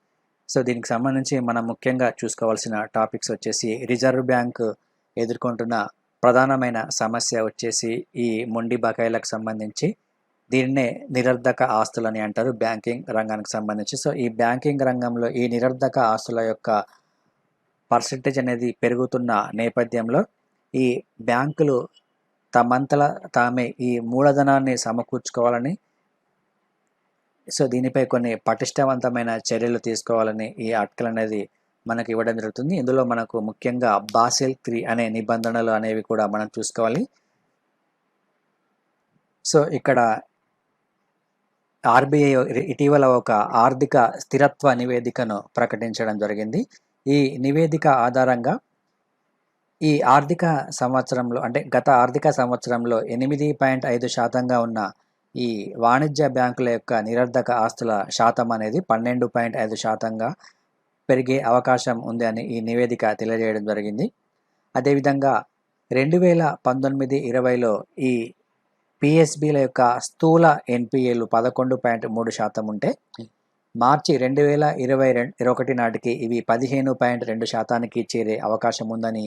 సో దీనికి సంబంధించి మనం ముఖ్యంగా చూసుకోవాల్సిన టాపిక్స్ వచ్చేసి రిజర్వ్ బ్యాంక్ ఎదుర్కొంటున్న ప్రధానమైన సమస్య వచ్చేసి ఈ మొండి బకాయిలకు సంబంధించి. దీన్నే నిరర్ధక ఆస్తులని అంటారు బ్యాంకింగ్ రంగానికి సంబంధించి. సో ఈ బ్యాంకింగ్ రంగంలో ఈ నిరర్ధక ఆస్తుల యొక్క పర్సెంటేజ్ అనేది పెరుగుతున్న నేపథ్యంలో ఈ బ్యాంకులు తమంతలా తామే ఈ మూలధనాన్ని సమకూర్చుకోవాలని, సో దీనిపై కొన్ని పటిష్టవంతమైన చర్యలు తీసుకోవాలని ఈ ఆర్టికల్ అనేది మనకి ఇవ్వడం జరుగుతుంది. ఇందులో మనకు ముఖ్యంగా బాసెల్ 3 అనే నిబంధనలు అనేవి కూడా మనం చూసుకోవాలి. సో ఇక్కడ ఆర్బీఐ ఇటీవల ఒక ఆర్థిక స్థిరత్వ నివేదికను ప్రకటించడం జరిగింది. ఈ నివేదిక ఆధారంగా ఈ ఆర్థిక సంవత్సరంలో అంటే గత ఆర్థిక సంవత్సరంలో 8.5% ఉన్న ఈ వాణిజ్య బ్యాంకుల యొక్క నిరర్ధక ఆస్తుల శాతం అనేది 12.5%గా పెరిగే అవకాశం ఉంది అని ఈ నివేదిక తెలియజేయడం జరిగింది. అదేవిధంగా 2019-20లో ఈ పిఎస్బిల యొక్క స్థూల ఎన్పిఏలు 11.3% ఉంటే మార్చి 2021 నాటికి ఇవి 15.2%కి చేరే అవకాశం ఉందని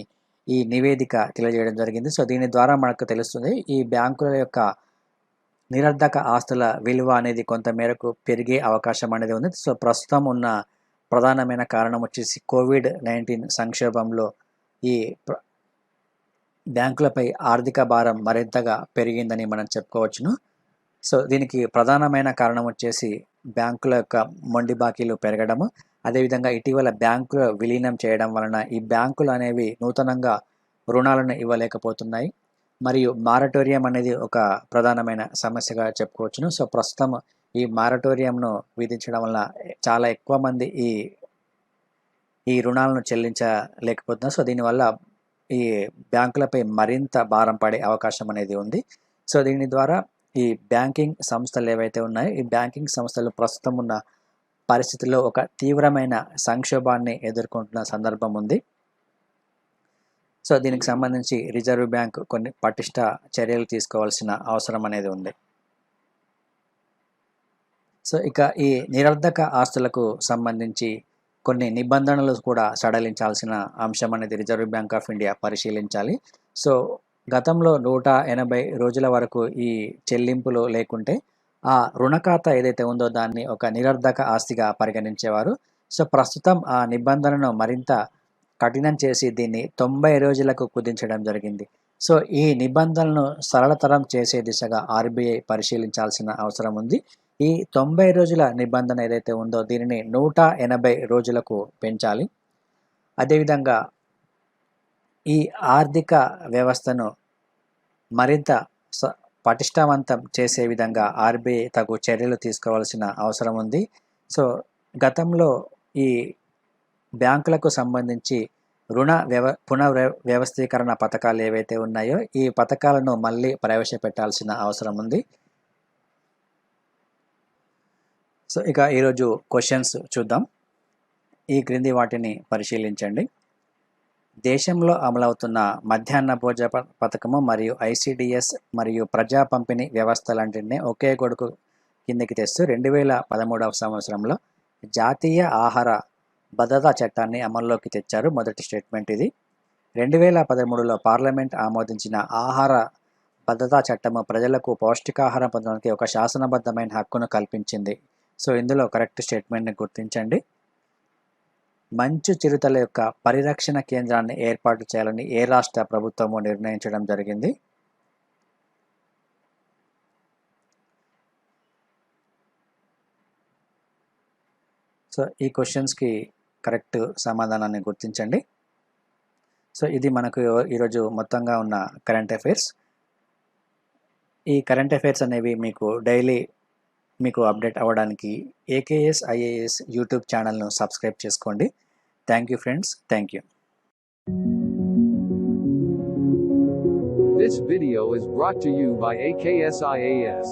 ఈ నివేదిక తెలియజేయడం జరిగింది. సో దీని ద్వారా మనకు తెలుస్తుంది ఈ బ్యాంకుల యొక్క నిరర్ధక ఆస్తుల విలువ అనేది కొంత మేరకు పెరిగే అవకాశం అనేది ఉంది. సో ప్రస్తుతం ఉన్న ప్రధానమైన కారణం వచ్చేసి కోవిడ్-19 సంక్షోభంలో ఈ బ్యాంకులపై ఆర్థిక భారం మరింతగా పెరిగిందని మనం చెప్పుకోవచ్చును. సో దీనికి ప్రధానమైన కారణం వచ్చేసి బ్యాంకుల యొక్క మొండి బాకీలు పెరగడము, అదేవిధంగా ఇటీవల బ్యాంకులు విలీనం చేయడం వలన ఈ బ్యాంకులు అనేవి నూతనంగా రుణాలను ఇవ్వలేకపోతున్నాయి. మరియు మారటోరియం అనేది ఒక ప్రధానమైన సమస్యగా చెప్పుకోవచ్చును. సో ప్రస్తుతం ఈ మారటోరియంను విధించడం వల్ల చాలా ఎక్కువ మంది ఈ రుణాలను చెల్లించలేకపోతున్నారు. సో దీనివల్ల ఈ బ్యాంకులపై మరింత భారం పడే అవకాశం అనేది ఉంది. సో దీని ద్వారా ఈ బ్యాంకింగ్ సంస్థలు ఏవైతే ఉన్నాయో ఈ బ్యాంకింగ్ సంస్థలు ప్రస్తుతం ఉన్న పరిస్థితుల్లో ఒక తీవ్రమైన సంక్షోభాన్ని ఎదుర్కొంటున్న సందర్భం ఉంది. సో దీనికి సంబంధించి రిజర్వ్ బ్యాంక్ కొన్ని పటిష్ట చర్యలు తీసుకోవాల్సిన అవసరం అనేది ఉంది. సో ఇక ఈ నిరర్ధక ఆస్తులకు సంబంధించి కొన్ని నిబంధనలు కూడా సడలించాల్సిన అంశం అనేది రిజర్వ్ బ్యాంక్ ఆఫ్ ఇండియా పరిశీలించాలి. సో గతంలో 180 రోజుల వరకు ఈ చెల్లింపులు లేకుంటే ఆ రుణ ఖాతా ఏదైతే ఉందో దాన్ని ఒక నిరర్ధక ఆస్తిగా పరిగణించేవారు. సో ప్రస్తుతం ఆ నిబంధనను మరింత కఠినం చేసి దీన్ని 90 రోజులకు కుదించడం జరిగింది. సో ఈ నిబంధనలను సరళతరం చేసే దిశగా ఆర్బీఐ పరిశీలించాల్సిన అవసరం ఉంది. ఈ 90 రోజుల నిబంధన ఏదైతే ఉందో దీనిని 180 రోజులకు పెంచాలి. అదేవిధంగా ఈ ఆర్థిక వ్యవస్థను మరింత పటిష్టవంతం చేసే విధంగా ఆర్బీఐ తగు చర్యలు తీసుకోవాల్సిన అవసరం ఉంది. సో గతంలో ఈ బ్యాంకులకు సంబంధించి పునర్వ్యవస్థీకరణ పథకాలు ఏవైతే ఉన్నాయో ఈ పథకాలను మళ్ళీ ప్రవేశపెట్టాల్సిన అవసరం ఉంది. సో ఇక ఈరోజు క్వశ్చన్స్ చూద్దాం. ఈ క్రింది వాటిని పరిశీలించండి. దేశంలో అమలవుతున్న మధ్యాహ్న భోజన పథకము మరియు ఐసిడిఎస్ మరియు ప్రజా పంపిణీ వ్యవస్థలన్నింటినీ ఒకే గొడుగు కిందకి తెస్తూ 2013వ సంవత్సరంలో జాతీయ ఆహార భద్రతా చట్టాన్ని అమల్లోకి తెచ్చారు. మొదటి స్టేట్మెంట్ ఇది. 2013లో పార్లమెంట్ ఆమోదించిన ఆహార భద్రతా చట్టము ప్రజలకు పౌష్టికాహారం పొందడానికి ఒక శాసనబద్ధమైన హక్కును కల్పించింది. సో ఇందులో కరెక్ట్ స్టేట్మెంట్ని గుర్తించండి. మంచు చిరుతల యొక్క పరిరక్షణ కేంద్రాన్ని ఏర్పాటు చేయాలని ఏ రాష్ట్ర ప్రభుత్వము నిర్ణయించడం జరిగింది? సో ఈ క్వశ్చన్స్కి కరెక్ట్ సమాధానాన్ని గుర్తించండి. సో ఇది మనకు ఈరోజు మొత్తంగా ఉన్న కరెంట్ అఫైర్స్. ఈ కరెంట్ అఫైర్స్ అనేవి మీకు డైలీ అప్డేట్ అవ్వడానికి ఏకేఎస్ ఐఏఎస్ యూట్యూబ్ ఛానల్ను సబ్స్క్రైబ్ చేసుకోండి. Thank you friends. Thank you. This video is brought to you by AKS IAS.